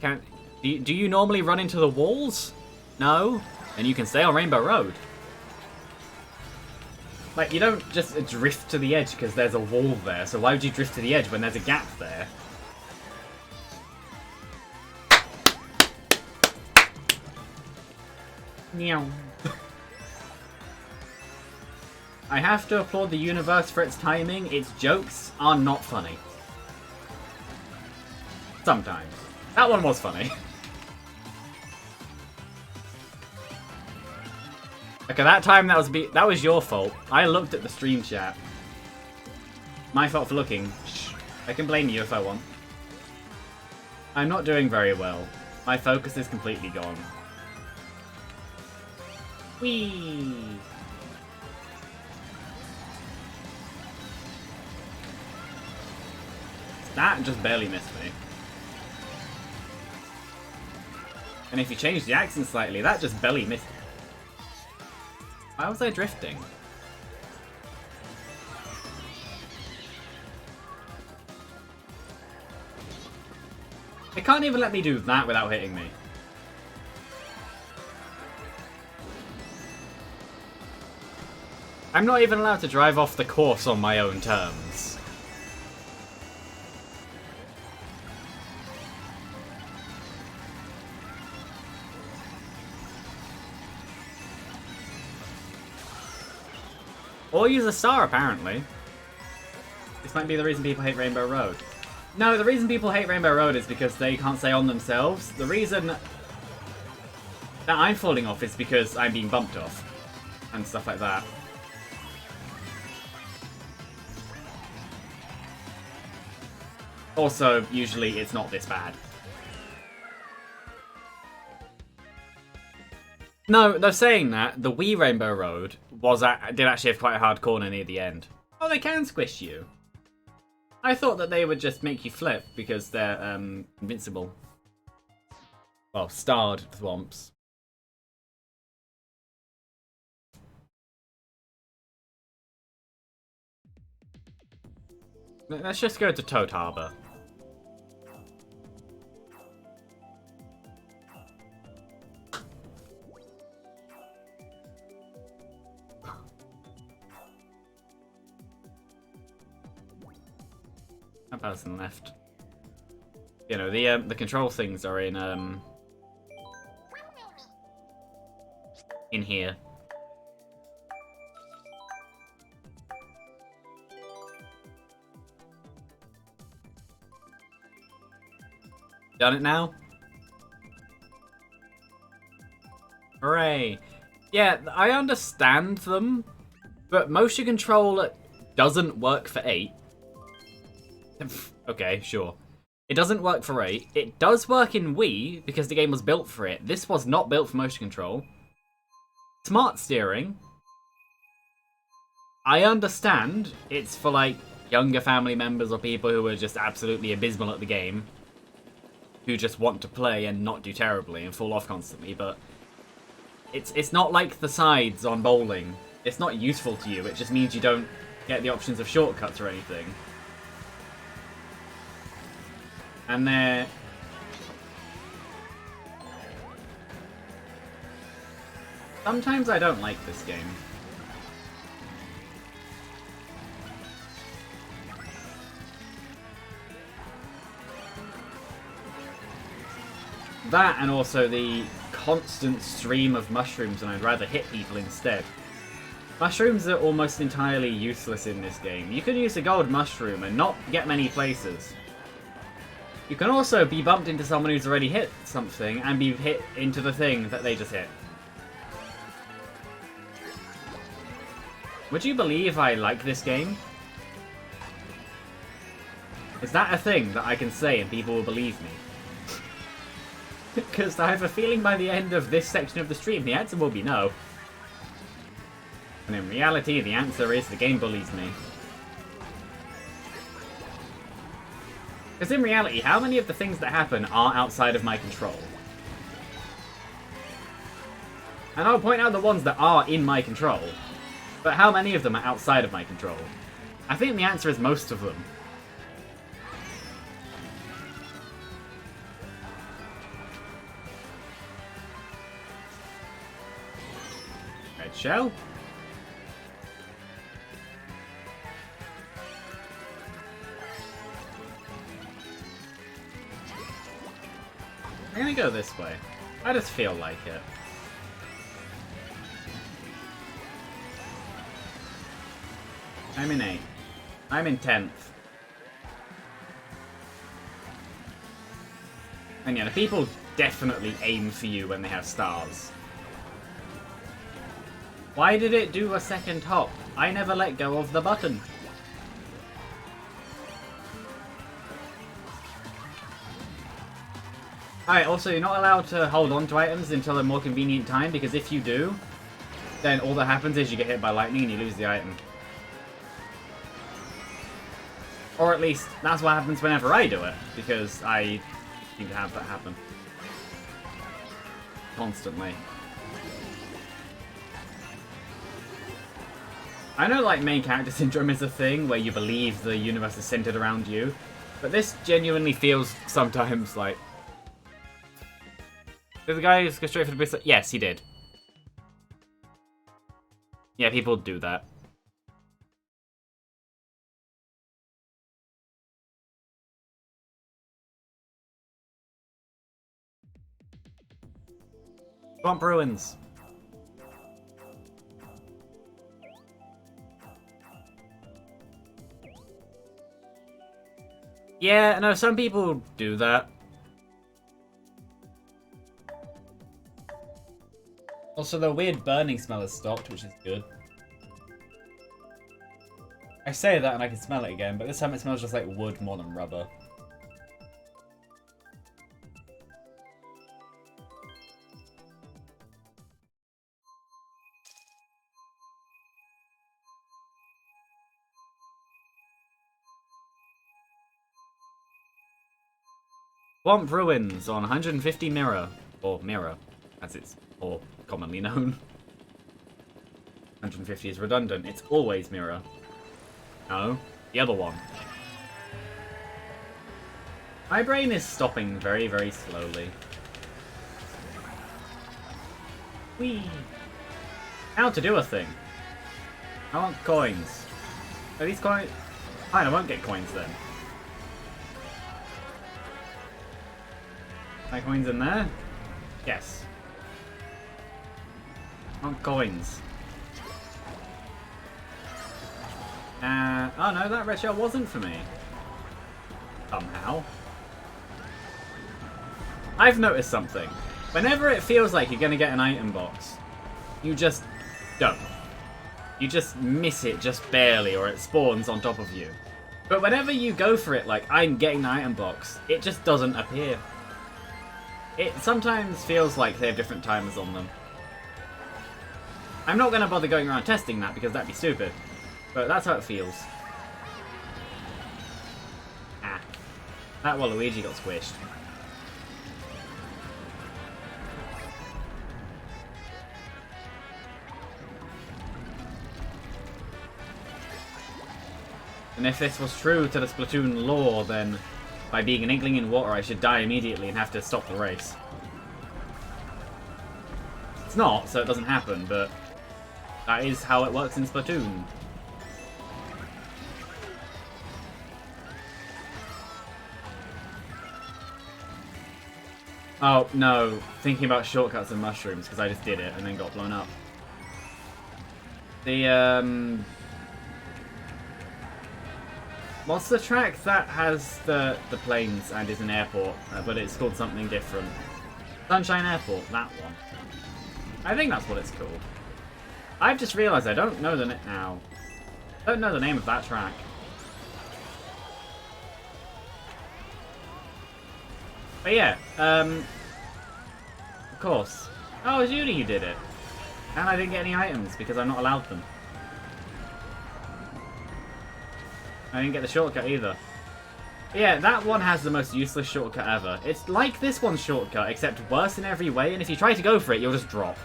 do you normally run into the walls? No? Then you can stay on Rainbow Road. Like, you don't just drift to the edge because there's a wall there, so why would you drift to the edge when there's a gap there? Meow. I have to applaud the universe for its timing. Its jokes are not funny. Sometimes. That one was funny. Okay, that time that was your fault. I looked at the stream chat. My fault for looking. Shh. I can blame you if I want. I'm not doing very well. My focus is completely gone. Whee! That just barely missed me. And if you change the accent slightly, that just barely missed me. Why was I drifting? It can't even let me do that without hitting me. I'm not even allowed to drive off the course on my own terms. Or use a star, apparently. This might be the reason people hate Rainbow Road. No, the reason people hate Rainbow Road is because they can't say on themselves. The reason that I'm falling off is because I'm being bumped off. And stuff like that. Also, usually it's not this bad. No, they're saying that the Wii Rainbow Road did actually have quite a hard corner near the end. Oh, they can squish you. I thought that they would just make you flip because they're invincible. Well, starred thwomps. Let's just go to Toad Harbor. That person left. You know, the control things are in here. Done it now? Hooray. Yeah, I understand them, but motion control doesn't work for 8. Okay, sure. It doesn't work for 8. It does work in Wii, because the game was built for it. This was not built for motion control. Smart steering. I understand it's for, like, younger family members or people who are just absolutely abysmal at the game. Who just want to play and not do terribly and fall off constantly, but it's not like the sides on bowling. It's not useful to you, it just means you don't get the options of shortcuts or anything. And they're... Sometimes I don't like this game. That and also the constant stream of mushrooms, and I'd rather hit people instead. Mushrooms are almost entirely useless in this game. You can use a gold mushroom and not get many places. You can also be bumped into someone who's already hit something and be hit into the thing that they just hit. Would you believe I like this game? Is that a thing that I can say and people will believe me? Because I have a feeling by the end of this section of the stream, the answer will be no. And in reality, the answer is the game bullies me. Because in reality, how many of the things that happen are outside of my control? And I'll point out the ones that are in my control. But how many of them are outside of my control? I think the answer is most of them. Red shell. we go this way? I just feel like it. I'm in 8th. I'm in 10th. And yeah, the people definitely aim for you when they have stars. Why did it do a second hop? I never let go of the button. Alright, also you're not allowed to hold on to items until a more convenient time, because if you do, then all that happens is you get hit by lightning and you lose the item. Or at least, that's what happens whenever I do it, because I seem to have that happen. Constantly. I know, like, main character syndrome is a thing, where you believe the universe is centered around you, but this genuinely feels sometimes like... Did the guy just go straight for the base? Yes, he did. Yeah, people do that. Swamp Ruins. Yeah, no, some people do that. Also, the weird burning smell has stopped, which is good. I say that and I can smell it again, but this time it smells just like wood more than rubber. Swamp Ruins on 150 Mirror. Or Mirror, as it's more commonly known. 150 is redundant. It's always Mirror. No, the other one. My brain is stopping very, very slowly. Whee! How to do a thing. I want coins. Are these coins? Fine, I won't get coins then. My coins in there? Yes. I want coins. Oh no, that red shell wasn't for me. Somehow. I've noticed something. Whenever it feels like you're gonna get an item box, you just don't. You just miss it just barely, or it spawns on top of you. But whenever you go for it, like, I'm getting the item box, it just doesn't appear. It sometimes feels like they have different timers on them. I'm not gonna bother going around testing that, because that'd be stupid. But that's how it feels. Ah. That Waluigi got squished. And if this was true to the Splatoon lore, then by being an inkling in water I should die immediately and have to stop the race. It's not, so it doesn't happen, but that is how it works in Splatoon. Oh, no. Thinking about shortcuts and mushrooms, because I just did it and then got blown up. The, what's the track that has the planes and is an airport, but it's called something different? Sunshine Airport, that one. I think that's what it's called. I've just realised I don't know the now. I don't know the name of that track. But yeah, of course. Oh, it was Judy who did it. And I didn't get any items because I'm not allowed them. I didn't get the shortcut either. But yeah, that one has the most useless shortcut ever. It's like this one's shortcut, except worse in every way, and if you try to go for it, you'll just drop.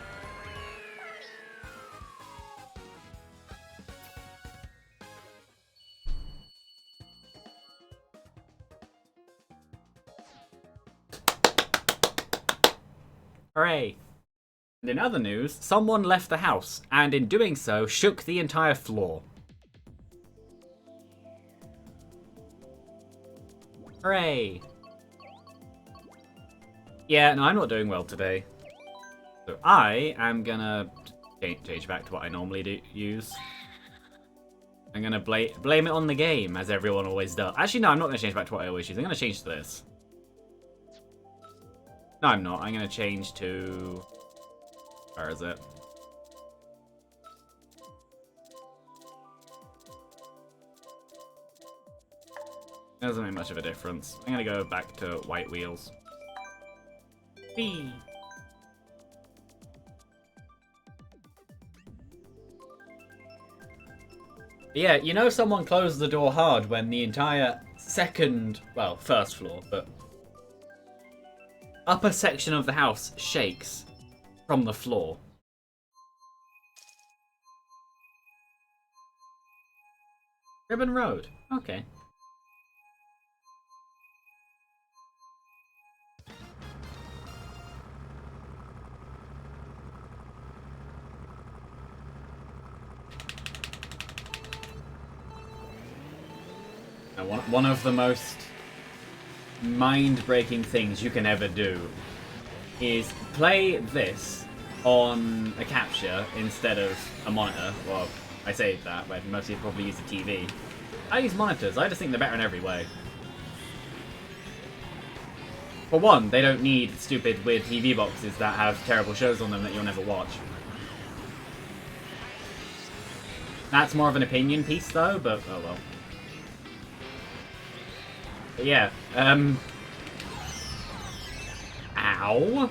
Hooray! And in other news, someone left the house, and in doing so, shook the entire floor. Hooray! Yeah, no, I'm not doing well today. So I am gonna change back to what I normally use. I'm gonna blame it on the game, as everyone always does. Actually, no, I'm not gonna change back to what I always use. I'm gonna change to this. No, I'm not. I'm gonna change to... Where is it? It doesn't make much of a difference. I'm gonna go back to white wheels. Whee! Yeah, you know someone closed the door hard when the entire first floor, but upper section of the house shakes from the floor. Ribbon Road. Okay. One of the most mind-breaking things you can ever do is play this on a capture instead of a monitor. Well, I say that, but most people probably use a TV. I use monitors. I just think they're better in every way. For one, they don't need stupid, weird TV boxes that have terrible shows on them that you'll never watch. That's more of an opinion piece, though, but oh well. But yeah, Ow!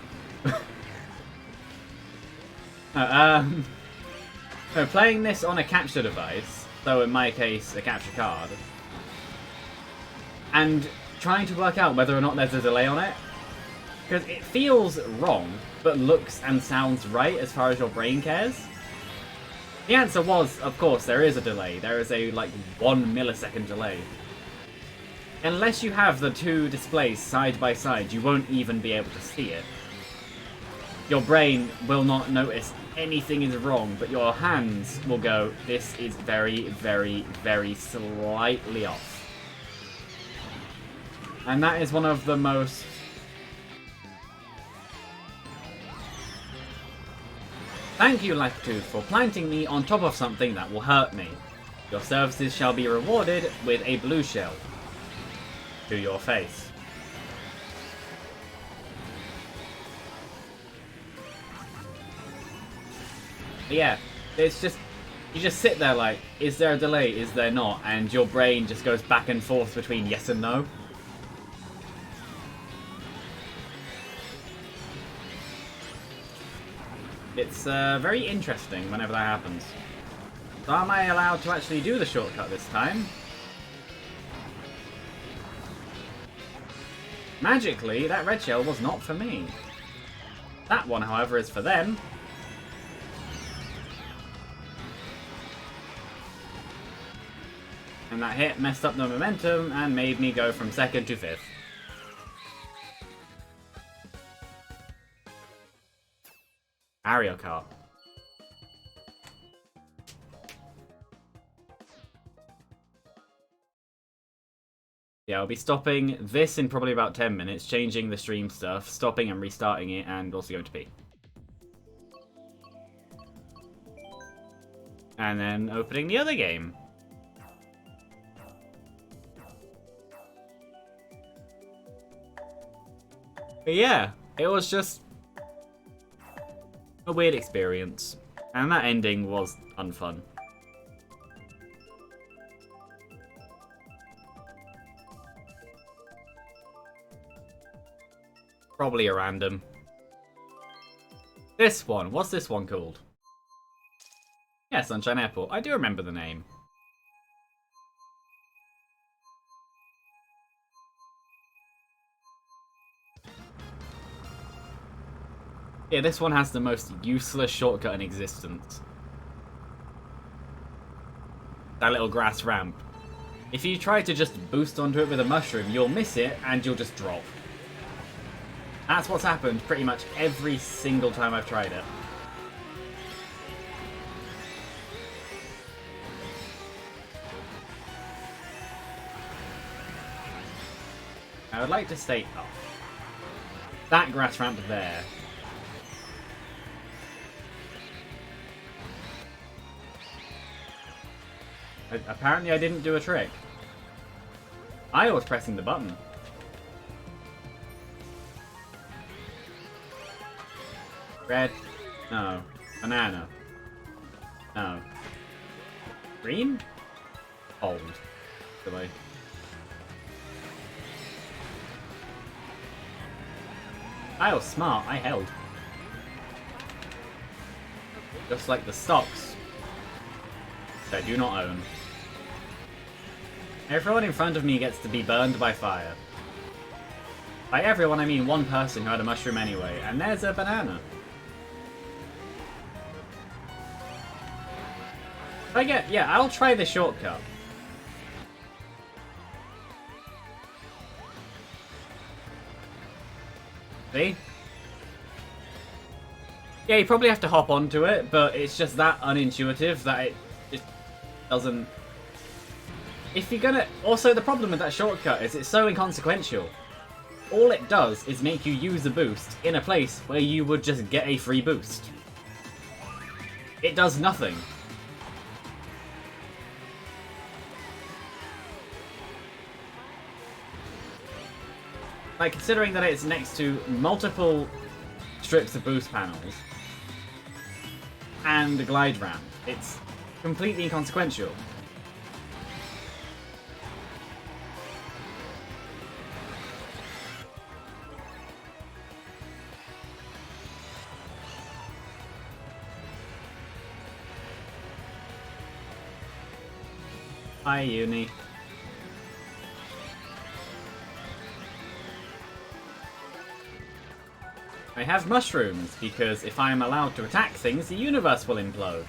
No, playing this on a capture device, so in my case, a capture card, and trying to work out whether or not there's a delay on it, because it feels wrong, but looks and sounds right as far as your brain cares. The answer was, of course, there is a delay. There is a, like, 1 millisecond delay. Unless you have the two displays side by side, you won't even be able to see it. Your brain will not notice anything is wrong, but your hands will go, this is very, very, very slightly off. And that is one of the most... Thank you, Lactooth, for planting me on top of something that will hurt me. Your services shall be rewarded with a blue shell. To your face. But yeah, it's just, you just sit there like, is there a delay, is there not? And your brain just goes back and forth between yes and no. It's very interesting whenever that happens. So am I allowed to actually do the shortcut this time? Magically, that red shell was not for me. That one, however, is for them. And that hit messed up the momentum and made me go from 2nd to 5th. Mario Kart. Yeah, I'll be stopping this in probably about 10 minutes, changing the stream stuff, stopping and restarting it, and also going to pee. And then opening the other game. But yeah, it was just a weird experience. And that ending was unfun. Probably a random. This one. What's this one called? Yeah, Sunshine Airport. I do remember the name. Yeah, this one has the most useless shortcut in existence. That little grass ramp. If you try to just boost onto it with a mushroom, you'll miss it and you'll just drop. That's what's happened pretty much every single time I've tried it. I would like to state... Oh. that grass ramp there. Apparently I didn't do a trick. I was pressing the button. Red. No. Banana. No. Green? Hold. Really. I was smart. I held. Just like the stocks that I do not own. Everyone in front of me gets to be burned by fire. By everyone, I mean one person who had a mushroom anyway, and there's a banana. Yeah, I'll try the shortcut. See? Yeah, you probably have to hop onto it, but it's just that unintuitive that it just doesn't... If you're gonna... Also, the problem with that shortcut is it's so inconsequential. All it does is make you use a boost in a place where you would just get a free boost. It does nothing. Like, considering that it's next to multiple strips of boost panels and a glide ramp, it's completely inconsequential. Hi, Uni. I have mushrooms, because if I am allowed to attack things, the universe will implode.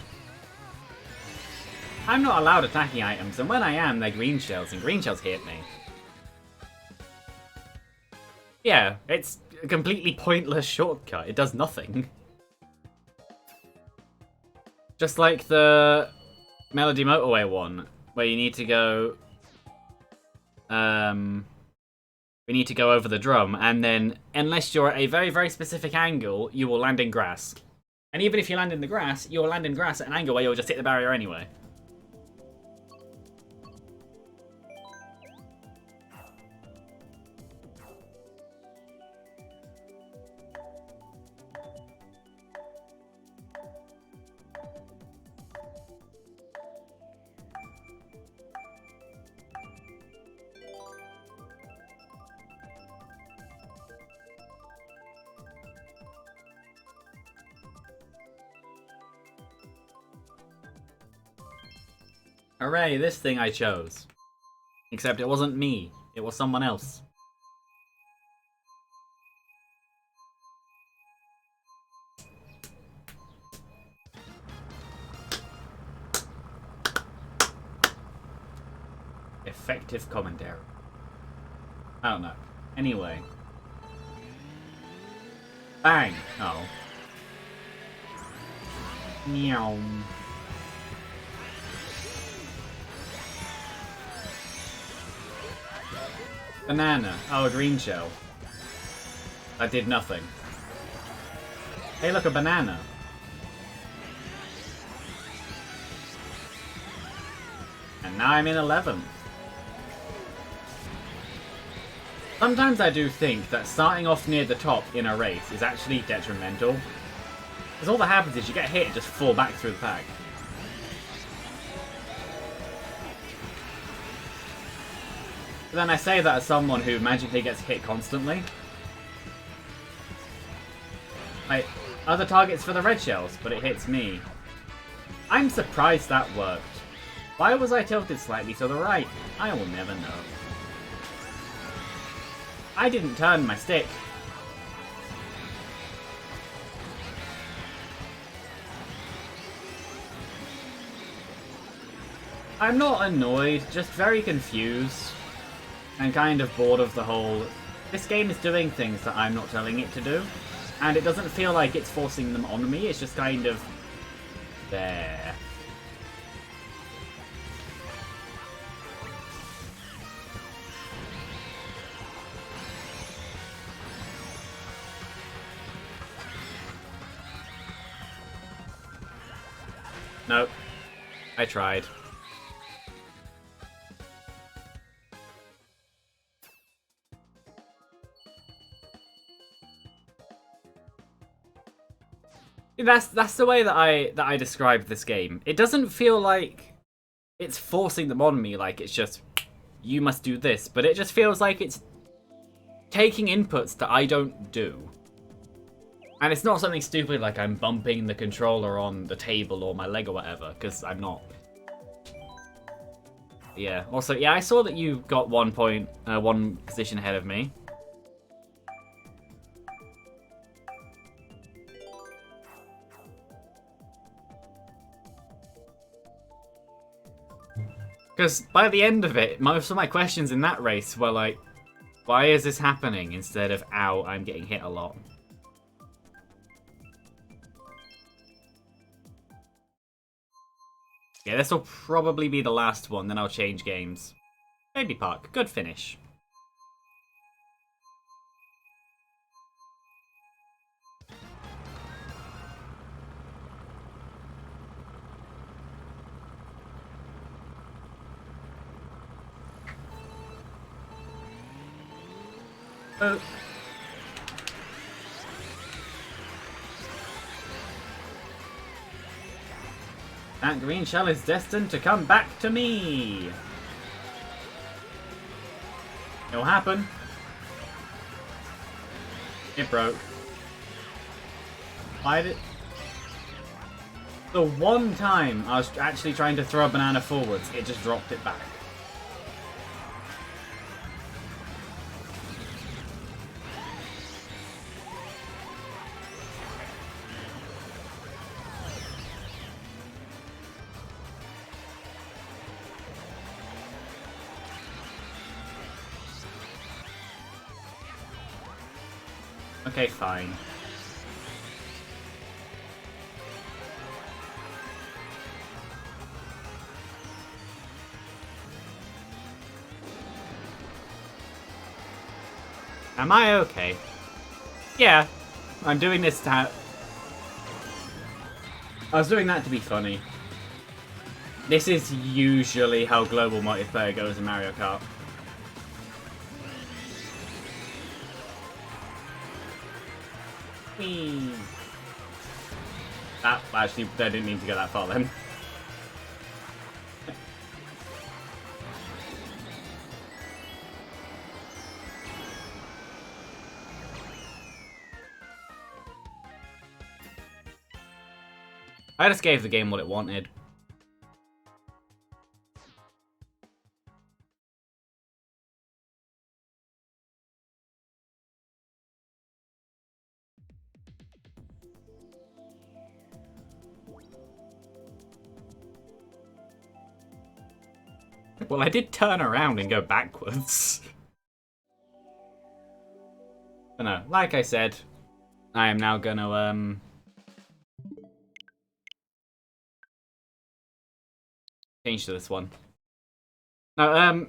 I'm not allowed attacking items, and when I am, they're green shells, and green shells hit me. Yeah, it's a completely pointless shortcut. It does nothing. Just like the Melody Motorway one, where you need to go... We need to go over the drum, and then, unless you're at a very, very specific angle, you will land in grass. And even if you land in the grass, you'll land in grass at an angle where you'll just hit the barrier anyway. Hooray, this thing I chose. Except it wasn't me, it was someone else. Effective commentary. I don't know. Anyway. Bang! Oh. Meow. Banana. Oh, a green shell. That did nothing. Hey, look, a banana. And now I'm in 11th. Sometimes I do think that starting off near the top in a race is actually detrimental. Because all that happens is you get hit and just fall back through the pack. But then I say that as someone who magically gets hit constantly. Like, other targets for the red shells, but it hits me. I'm surprised that worked. Why was I tilted slightly to the right? I will never know. I didn't turn my stick. I'm not annoyed, just very confused. And kind of bored of the whole... This game is doing things that I'm not telling it to do. And it doesn't feel like it's forcing them on me, it's just kind of... there. Nope. I tried. That's the way that I describe this game. It doesn't feel like it's forcing them on me, like it's just you must do this, but it just feels like it's taking inputs that I don't do. And it's not something stupid like I'm bumping the controller on the table or my leg or whatever, because I'm not. Yeah. Also, yeah, I saw that you got one position ahead of me. Because by the end of it, most of my questions in that race were like, why is this happening? Instead of, ow, I'm getting hit a lot. Yeah, this will probably be the last one, then I'll change games. Baby Park, good finish. Oh. That green shell is destined to come back to me. It'll happen. It broke. Why did... The one time I was actually trying to throw a banana forwards, it just dropped it back. Okay, fine. Am I okay? Yeah, I'm doing this to I was doing that to be funny. This is usually how global multiplayer goes in Mario Kart. Whee. That actually, I didn't mean to go that far then. I just gave the game what it wanted. Well, I did turn around and go backwards. But no, like I said, I am now gonna, change to this one. Now,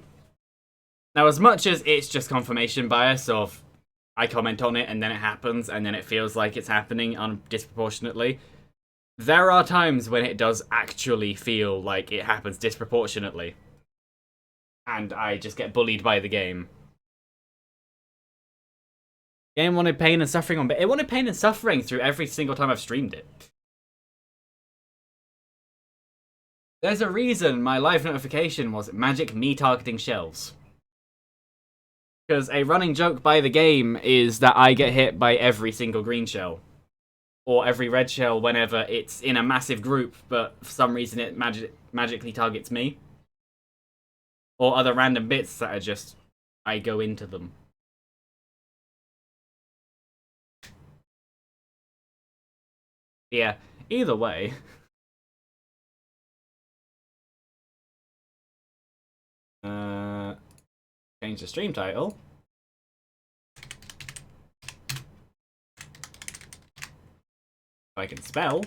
now as much as it's just confirmation bias of I comment on it and then it happens and then it feels like it's happening disproportionately, there are times when it does actually feel like it happens disproportionately. And I just get bullied by the game. Game wanted pain and suffering on, but it wanted pain and suffering through every single time I've streamed it. There's a reason my live notification was magic me targeting shells. Because a running joke by the game is that I get hit by every single green shell. Or every red shell whenever it's in a massive group, but for some reason it magically targets me. Or other random bits that are just, I go into them. Yeah, either way. Change the stream title. I can spell.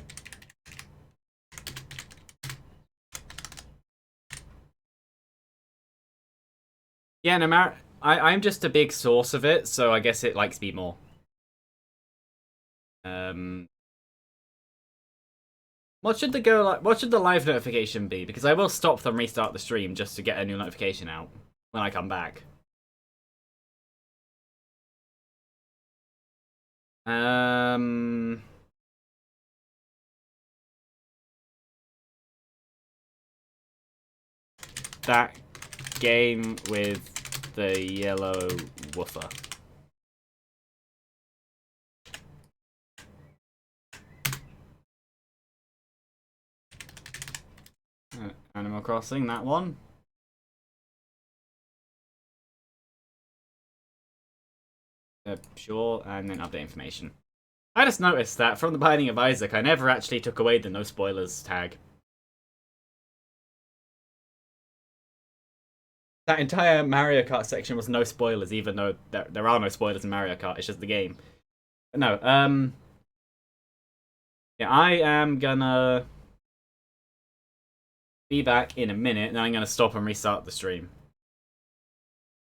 Yeah, no matter. I'm just a big source of it, so I guess it likes me more. What should the live notification be? Because I will stop them, restart the stream just to get a new notification out when I come back. That game with the yellow woofer. Animal Crossing, that one. Sure, and then update information. I just noticed that from the Binding of Isaac, I never actually took away the no spoilers tag. That entire Mario Kart section was no spoilers, even though there are no spoilers in Mario Kart. It's just the game. But no, yeah, I am gonna be back in a minute, and I'm gonna stop and restart the stream.